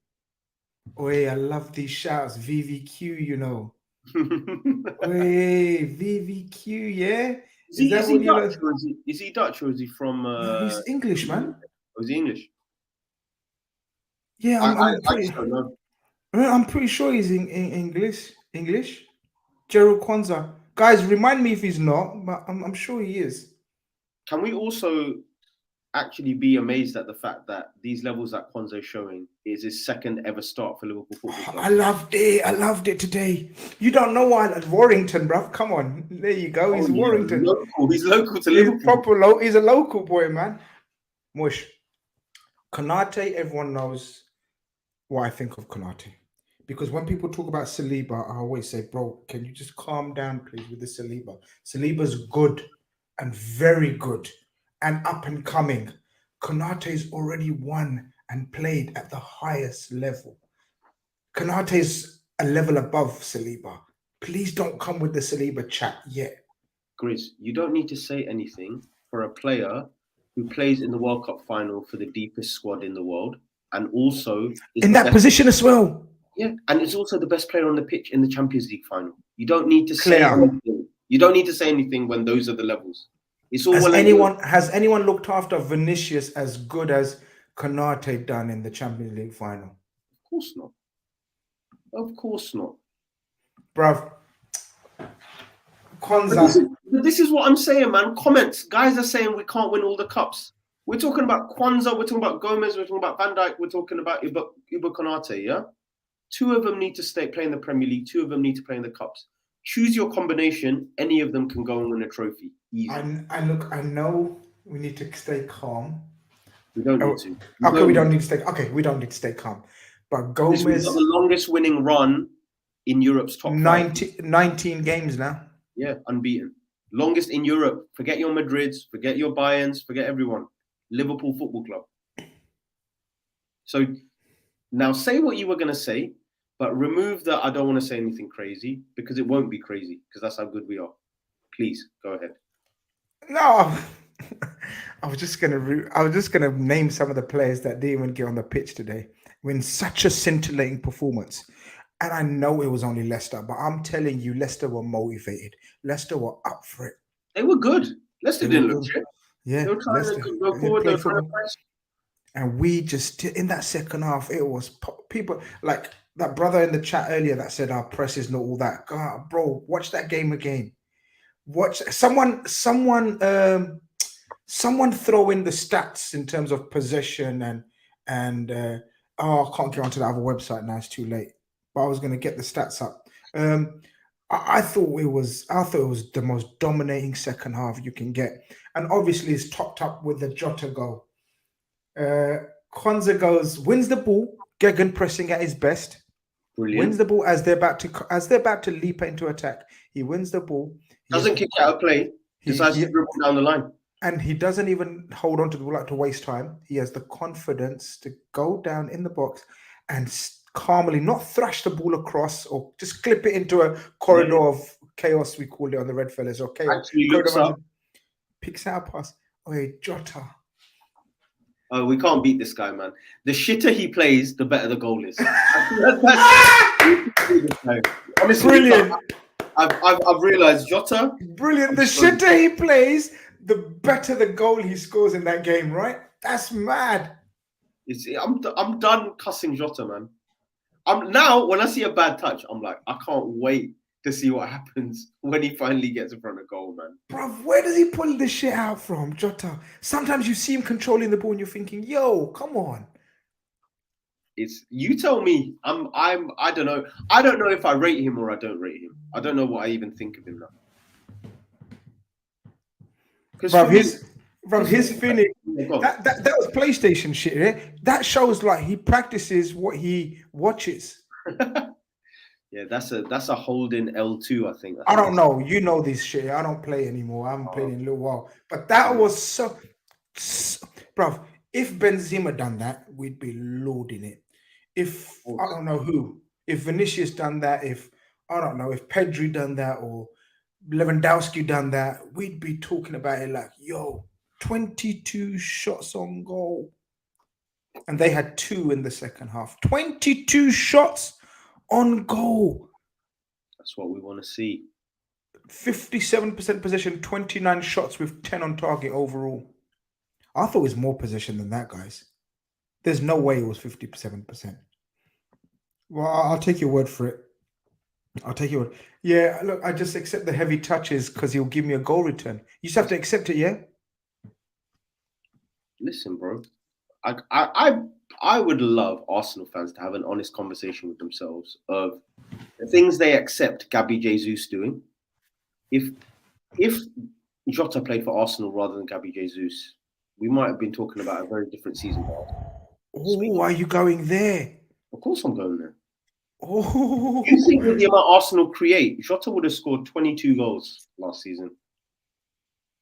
Oh, I love these shouts. VVQ, you know. Hey, VVQ, yeah? Is he Dutch or is he from... No, he's English, man. Oh, is he English? Yeah, I'm pretty sure he's in English. Gerald Kwanzaa. Guys, remind me if he's not, but I'm sure he is. Can we also actually be amazed at the fact that these levels that Kwanzaa is showing is his second ever start for Liverpool Football Club? I loved it today. You don't know why at Warrington, bruv. Come on. There you go. He's Warrington. He's local to Liverpool. He's a local boy, man. Mush. Konate, everyone knows what I think of Konate. Because when people talk about Saliba, I always say, bro, can you just calm down, please, with the Saliba? Saliba's good and very good and up and coming. Konate's already won and played at the highest level. Konate's a level above Saliba. Please don't come with the Saliba chat yet. Grizz, you don't need to say anything for a player who plays in the World Cup final for the deepest squad in the world and also is in that position as well. Yeah, and it's also the best player on the pitch in the Champions League final. You don't need to say anything. You don't need to say anything when those are the levels. It's all has anyone looked after Vinicius as good as Konate done in the Champions League final? Of course not. Of course not. Bruv. Kwanzaa. This is what I'm saying, man. Comments. Guys are saying we can't win all the cups. We're talking about Kwanzaa, we're talking about Gomez, we're talking about Van Dijk, we're talking about Iba Konate, yeah? 2 of them need to play in the Premier League, 2 of them need to play in the cups. Choose your combination, any of them can go and win a trophy. Easy. I know we need to stay calm. We don't need to. We don't need to stay calm. But Gomez has got the longest winning run in Europe's top 19 games now. Yeah, unbeaten. Longest in Europe. Forget your Madrids, forget your Bayerns, forget everyone. Liverpool Football Club. So now say what you were going to say, but remove the I don't want to say anything crazy because it won't be crazy because that's how good we are. Please go ahead. No, I was just gonna name some of the players that didn't even get on the pitch today. When such a scintillating performance. And I know it was only Leicester, but I'm telling you, Leicester were motivated. Leicester were up for it. They were good. Leicester They were didn't look good. shit. Yeah, They were trying Leicester. to go They forward. They played were trying to football. press. And we just, in that second half, it was people like that brother in the chat earlier that said our press is not all that. God, bro, watch that game again. Watch someone throw in the stats in terms of possession and I can't get onto the other website now, it's too late. But I was going to get the stats up. I thought it was the most dominating second half you can get, and obviously it's topped up with the Jota goal. Konza wins the ball, Gegen pressing at his best. Brilliant. Wins the ball as they're about to leap into attack. He wins the ball. Doesn't kick out of play. Decides to dribble down the line. And he doesn't even hold on to the ball like to waste time. He has the confidence to go down in the box and calmly not thrash the ball across or just clip it into a corridor of chaos, we call it on the Red Fellas, or chaos. Actually looks up. Picks out a pass. Oh, hey, Jota. Oh, we can't beat this guy, man. The shitter he plays, the better the goal is. Honestly, brilliant. I've realized Jota. Brilliant. The shitter he plays, the better the goal he scores in that game, right? That's mad. I'm done cussing Jota, man. Now when I see a bad touch, I'm like, I can't wait to see what happens when he finally gets in front of goal, man. Bro, where does he pull this shit out from, Jota? Sometimes you see him controlling the ball and you're thinking, yo, come on. You tell me. I don't know. I don't know if I rate him or I don't rate him. I don't know what I even think of him now. Bro, his finish, that was PlayStation shit, eh? That shows like he practices what he watches. Yeah, that's a Holden L2, I think. I don't know. You know this shit. I don't play anymore. I haven't played in a little while. But that was so bro, if Benzema done that, we'd be loading it. If I don't know who, if Vinicius done that, if I don't know, if Pedri done that or Lewandowski done that, we'd be talking about it like, yo, 22 shots on goal. And they had 2 in the second half. 22 shots on goal. That's what we want to see. 57% possession, 29 shots with 10 on target overall. I thought it was more possession than that, guys. There's no way it was 57%. Well, I'll take your word for it. I'll take your word. Yeah, look, I just accept the heavy touches because he'll give me a goal return. You just have to accept it, yeah? Listen, bro. I would love Arsenal fans to have an honest conversation with themselves of the things they accept Gabby Jesus doing. If Jota played for Arsenal rather than Gabby Jesus, we might have been talking about a very different season. Oh, are you going there? Of course I'm going there. Oh, You think with the amount Arsenal create, Jota would have scored 22 goals last season.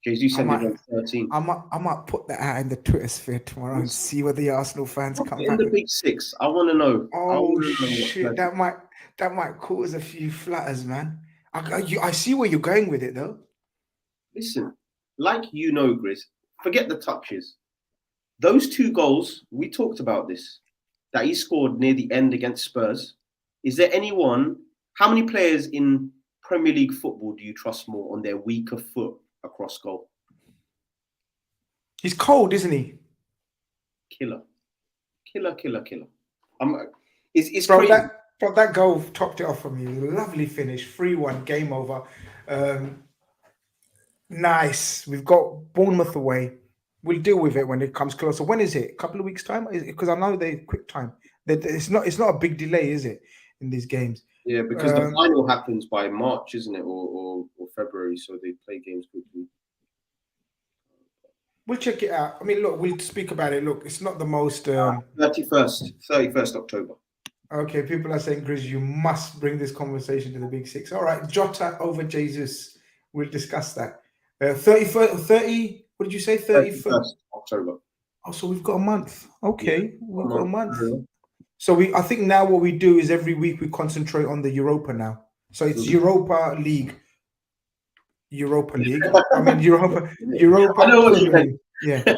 Jesus ended on 13. I might put that out in the Twitter sphere tomorrow and see where the Arsenal fans come in back. The big 6. I want to know. Oh shit, that might cause a few flutters, man. I see where you're going with it though. Listen, like you know, Grizz, forget the touches. Those 2 goals, we talked about this, that he scored near the end against Spurs. Is there anyone, how many players in Premier League football do you trust more on their weaker foot across goal? He's cold, isn't he? Killer. It's Bro, crazy. that goal topped it off from you. Lovely finish, 3-1, game over. Nice. We've got Bournemouth away. We'll deal with it when it comes closer. When is it? A couple of weeks' time? Because I know they're quick time. It's not a big delay, is it, in these games? Yeah, because the final happens by March, isn't it, or February? So they play games quickly. We'll check it out. I mean, look, we'll speak about it. Look, it's not the most 31st October. Okay, people are saying, Grizz, you must bring this conversation to the big 6. All right, Jota over Jesus. We'll discuss that. 30. What did you say? 31st October. Oh, so we've got a month. Okay, yeah, we've got a month. So I think now what we do is every week we concentrate on the Europa now. So it's Europa League. I mean Europa. I know what you meant. Yeah.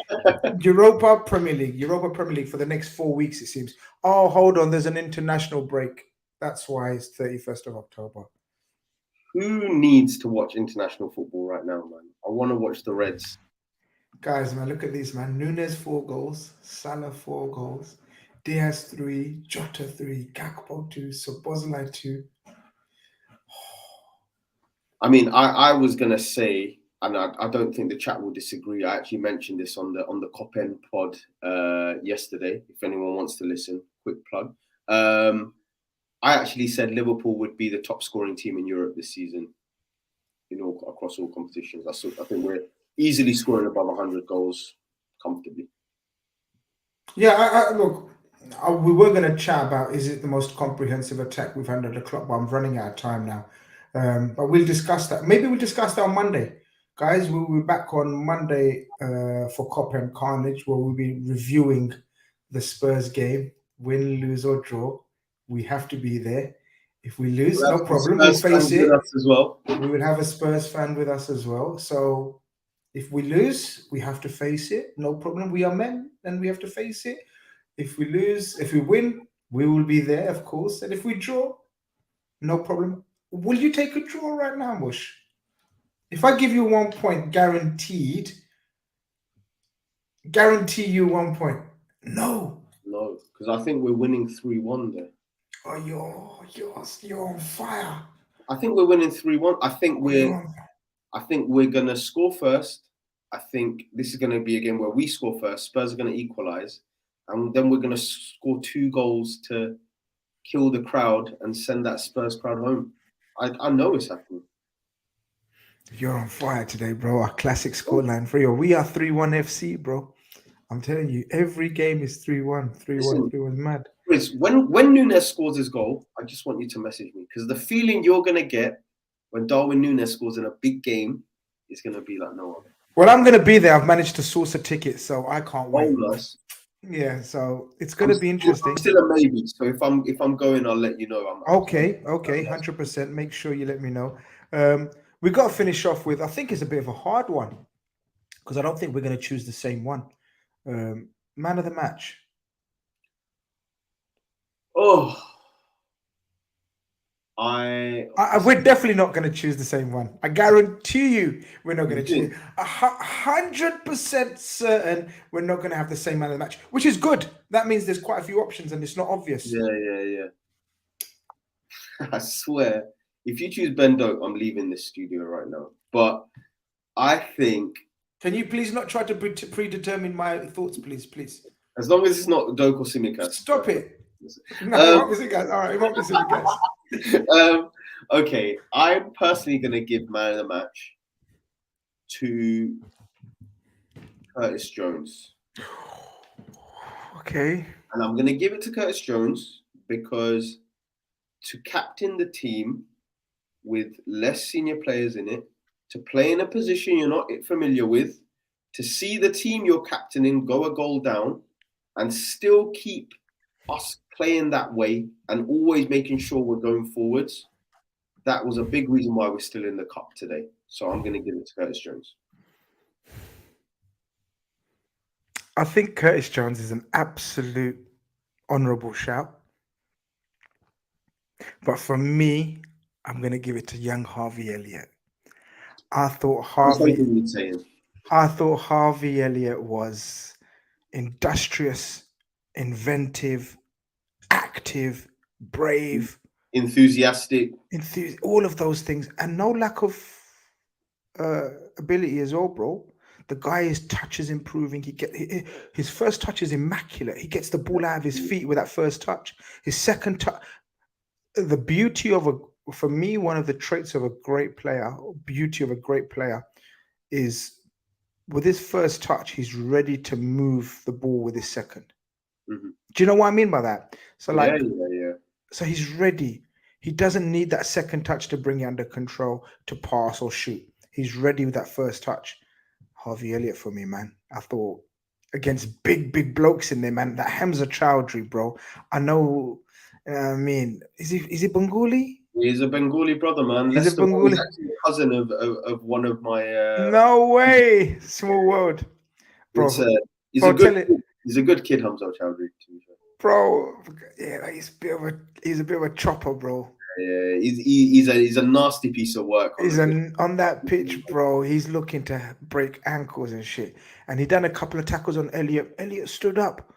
Europa Premier League for the next 4 weeks, it seems. Oh, hold on, there's an international break. That's why it's 31st of October. Who needs to watch international football right now, man? I want to watch the Reds. Guys, man, look at these, man. Nunes 4 goals, Salah 4 goals, Diaz 3, Jota 3, Gakpo 2, Szoboszlai 2. I mean, I was gonna say, and I don't think the chat will disagree. I actually mentioned this on the Copen pod yesterday. If anyone wants to listen, quick plug. I actually said Liverpool would be the top scoring team in Europe this season, across all competitions. I think we're easily scoring above 100 goals comfortably. Yeah, look, we were going to chat about is it the most comprehensive attack we've had at the club, but I'm running out of time now. But we'll discuss that. Maybe we'll discuss that on Monday. Guys, we'll be back on Monday for Post-Match Khanage, where we'll be reviewing the Spurs game. Win, lose, or draw. We have to be there. If we lose, no problem. We'll face it. As well. We will have a Spurs fan with us as well. So if we lose, we have to face it. No problem. We are men and we have to face it. If we lose, if we win, we will be there, of course. And if we draw, no problem. Will you take a draw right now, Mush? If I give you 1 point guaranteed, guarantee you 1 point. No. No, because I think we're winning 3-1 there. Oh, you're on fire. I think we're winning 3-1. I think we're gonna score first. I think this is gonna be a game where we score first. Spurs are gonna equalize, and then we're gonna score 2 goals to kill the crowd and send that Spurs crowd home. I know it's happening. You're on fire today, bro. Our classic scoreline for you. We are 3-1 FC, bro. I'm telling you, every game is 3-1. 3-1, 3-1 mad. Chris, when Nunes scores his goal, I just want you to message me, because the feeling you're gonna get when Darwin Nunes scores in a big game is gonna be like no other. Well, I'm gonna be there. I've managed to source a ticket, so I can't wait. Nice. Yeah, so it's gonna be interesting. I'm still a maybe. So if I'm going, I'll let you know. Okay, 100%. Make sure you let me know. We got to finish off with, I think it's a bit of a hard one, because I don't think we're going to choose the same one. Man of the match. Oh, we're definitely not going to choose the same one. I guarantee you we're not going to choose. 100% certain we're not going to have the same man of the match, which is good. That means there's quite a few options and it's not obvious. Yeah. I swear, if you choose Ben Doak, I'm leaving this studio right now. But I think... Can you please not try to predetermine my thoughts, please? As long as it's not Doak or Tsimikas. Stop it. No, it won't be Tsimikas. All right, it won't be Tsimikas. Okay, I'm personally going to give man of the match to Curtis Jones. Okay. And I'm going to give it to Curtis Jones because to captain the team with less senior players in it, to play in a position you're not familiar with, to see the team you're captaining go a goal down and still keep us playing that way and always making sure we're going forwards. That was a big reason why we're still in the cup today. So I'm going to give it to Curtis Jones. I think Curtis Jones is an absolute honourable shout. But for me, I'm going to give it to young Harvey Elliott. I thought Harvey Elliott was industrious, inventive, active, brave, enthusiastic, all of those things, and no lack of ability as well, bro. The guy, his touch is improving. His first touch is immaculate. He gets the ball out of his feet with that first touch. His second touch, the beauty of for me, one of the traits of a great player, is with his first touch, he's ready to move the ball with his second. Mm-hmm. Do you know what I mean by that? So yeah. So he's ready. He doesn't need that second touch to bring it under control, to pass or shoot. He's ready with that first touch. Harvey Elliott for me, man. I thought against big blokes in there, man. That Hamza Chowdhury, bro. I know. I mean, is he Bengali? He's a Bengali brother, man. He's a Bengali cousin of one of my. No way! Small world. bro. It's Bro, tell it, he's a good kid, Hamza Chowdhury. To be fair. bro. Yeah, he's a bit of a chopper, bro. Yeah, he's a nasty piece of work on He's the pitch. on that pitch, bro. He's looking to break ankles and shit. And he done a couple of tackles on Elliot. Elliot stood up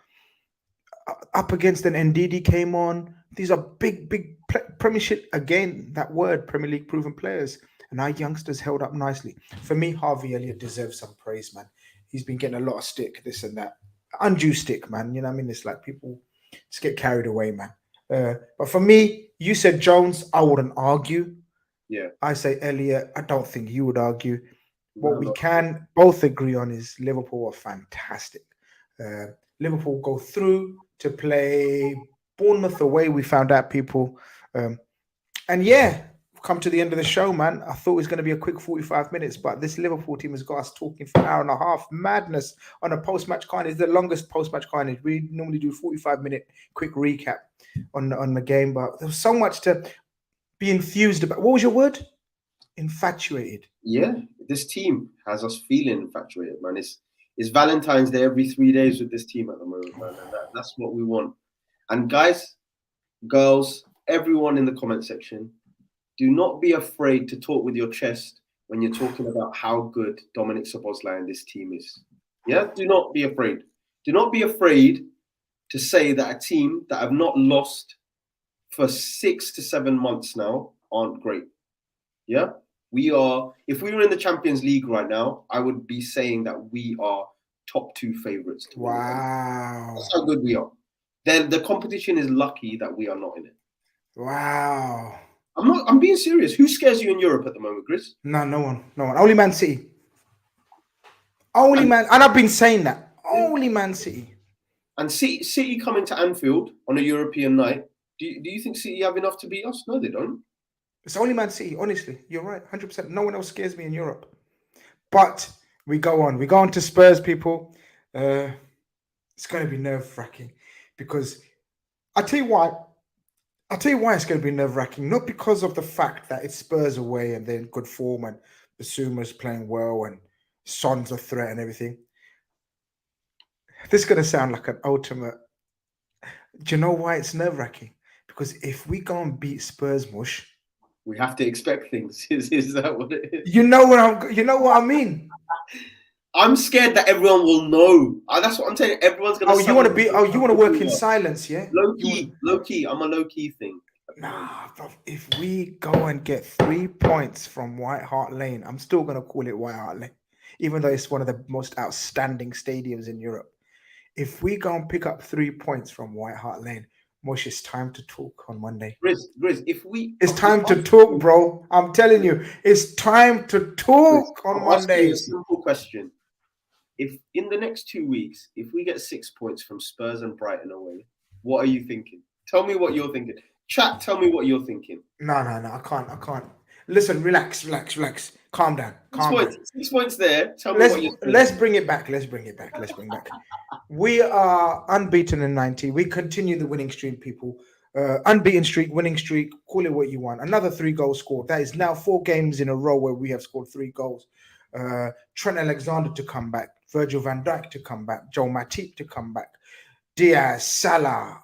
against an Ndidi came on. These are big Premiership again. That word, Premier League proven players, and our youngsters held up nicely. For me, Harvey Elliott deserves some praise, man. He's been getting a lot of stick, this and that, undue stick, man. You know what I mean? It's like people just get carried away, man. But for me, you said Jones. I wouldn't argue. Yeah, I say Elliott. I don't think you would argue. What no, we no. can both agree on is Liverpool are fantastic. Liverpool go through to play Bournemouth away. We found out, people. And yeah, come to the end of the show, man. I thought it was going to be a quick 45 minutes, but this Liverpool team has got us talking for an hour and a half. Madness on a post-match Khanage. The longest post-match Khanage. We normally do 45-minute quick recap on the game, but there was so much to be enthused about. What was your word? Infatuated. Yeah, this team has us feeling infatuated, man. It's Valentine's Day every 3 days with this team at the moment, man. And that's what we want. And guys, girls, everyone in the comment section, do not be afraid to talk with your chest when you're talking about how good Dominic Szoboszlai and this team is. Yeah, do not be afraid. Do not be afraid to say that a team that have not lost for 6 to 7 months now aren't great. Yeah, we are. If we were in the Champions League right now, I would be saying that we are top 2 favorites. Wow. That's how good we are. Then the competition is lucky that we are not in it. Wow. I'm being serious. Who scares you in Europe at the moment, Chris? No one. Only Man City. And I've been saying that. Only Man City. And City coming to Anfield on a European night. Do you think City have enough to beat us? No, they don't. It's only Man City, honestly. You're right, 100%. No one else scares me in Europe. But we go on. We go on to Spurs, people. It's going to be nerve-wracking because I'll tell you why it's going to be nerve-wracking. Not because of the fact that it's Spurs away and they're in good form and Basuma's playing well and Son's a threat and everything. This is going to sound like an ultimate. Do you know why it's nerve-wracking? Because if we go and beat Spurs, mush, we have to expect things. Is that what it is? You know what I mean? I'm scared that everyone will know. That's what I'm saying. Everyone's gonna. You want to work in silence, yeah? Low key. I'm a low key thing. Nah, bro, if we go and get 3 points from White Hart Lane, I'm still gonna call it White Hart Lane, even though it's one of the most outstanding stadiums in Europe. If we go and pick up 3 points from White Hart Lane, Mosh, it's time to talk on Monday. Grizz, it's time to talk, bro. I'm telling you, it's time to talk Grizz, on Monday. A simple question: if in the next 2 weeks, if we get 6 points from Spurs and Brighton away, what are you thinking? Tell me what you're thinking. Chat, tell me what you're thinking. No, I can't. Listen, relax. Calm down. 6 points there. Tell me what you're thinking. Let's bring it back. We are unbeaten in 90. We continue the winning streak, people. Unbeaten streak, winning streak, call it what you want. Another 3 goals scored. That is now 4 games in a row where we have scored 3 goals. Trent Alexander to come back, Virgil van Dijk to come back, Joel Matip to come back, Diaz, Salah,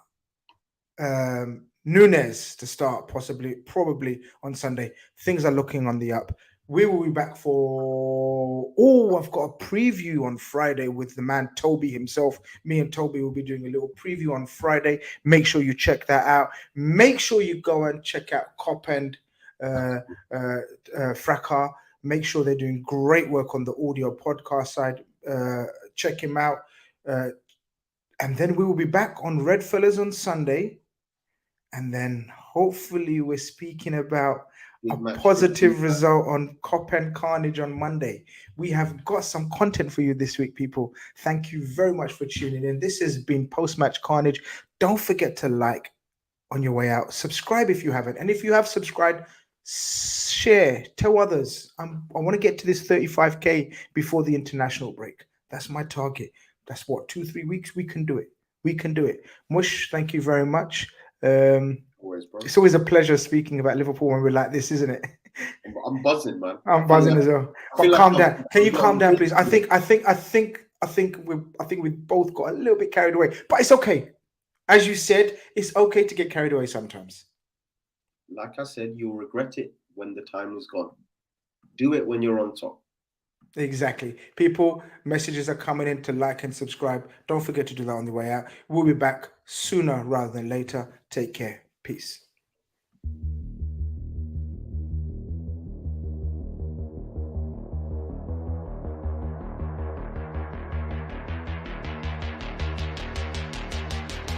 Nunes to start, probably on Sunday. Things are looking on the up. We will be back for... I've got a preview on Friday with the man Toby himself. Me and Toby will be doing a little preview on Friday. Make sure you check that out. Make sure you go and check out Cop and Fracas. Make sure they're doing great work on the audio podcast side. Check him out. And then we will be back on Red Fellas on Sunday. And then hopefully we're speaking about a positive result on Cop and Khanage on Monday. We have got some content for you this week, people. Thank you very much for tuning in. This has been Post-Match Khanage. Don't forget to like on your way out. Subscribe if you haven't. And if you have subscribed, share, tell others. I want to get to this 35K before the international break. That's my target. That's what, 2-3 weeks. We can do it. Mush, thank you very much. Always, bro. It's always a pleasure speaking about Liverpool when we're like this, isn't it? I'm buzzing, man. I'm buzzing as well. But calm down. Can you calm down, please? I think I think we both got a little bit carried away, but it's okay. As you said, it's okay to get carried away sometimes. Like I said, you'll regret it when the time is gone. Do it when you're on top. Exactly. People, messages are coming in to like and subscribe. Don't forget to do that on the way out. We'll be back sooner rather than later. Take care. Peace.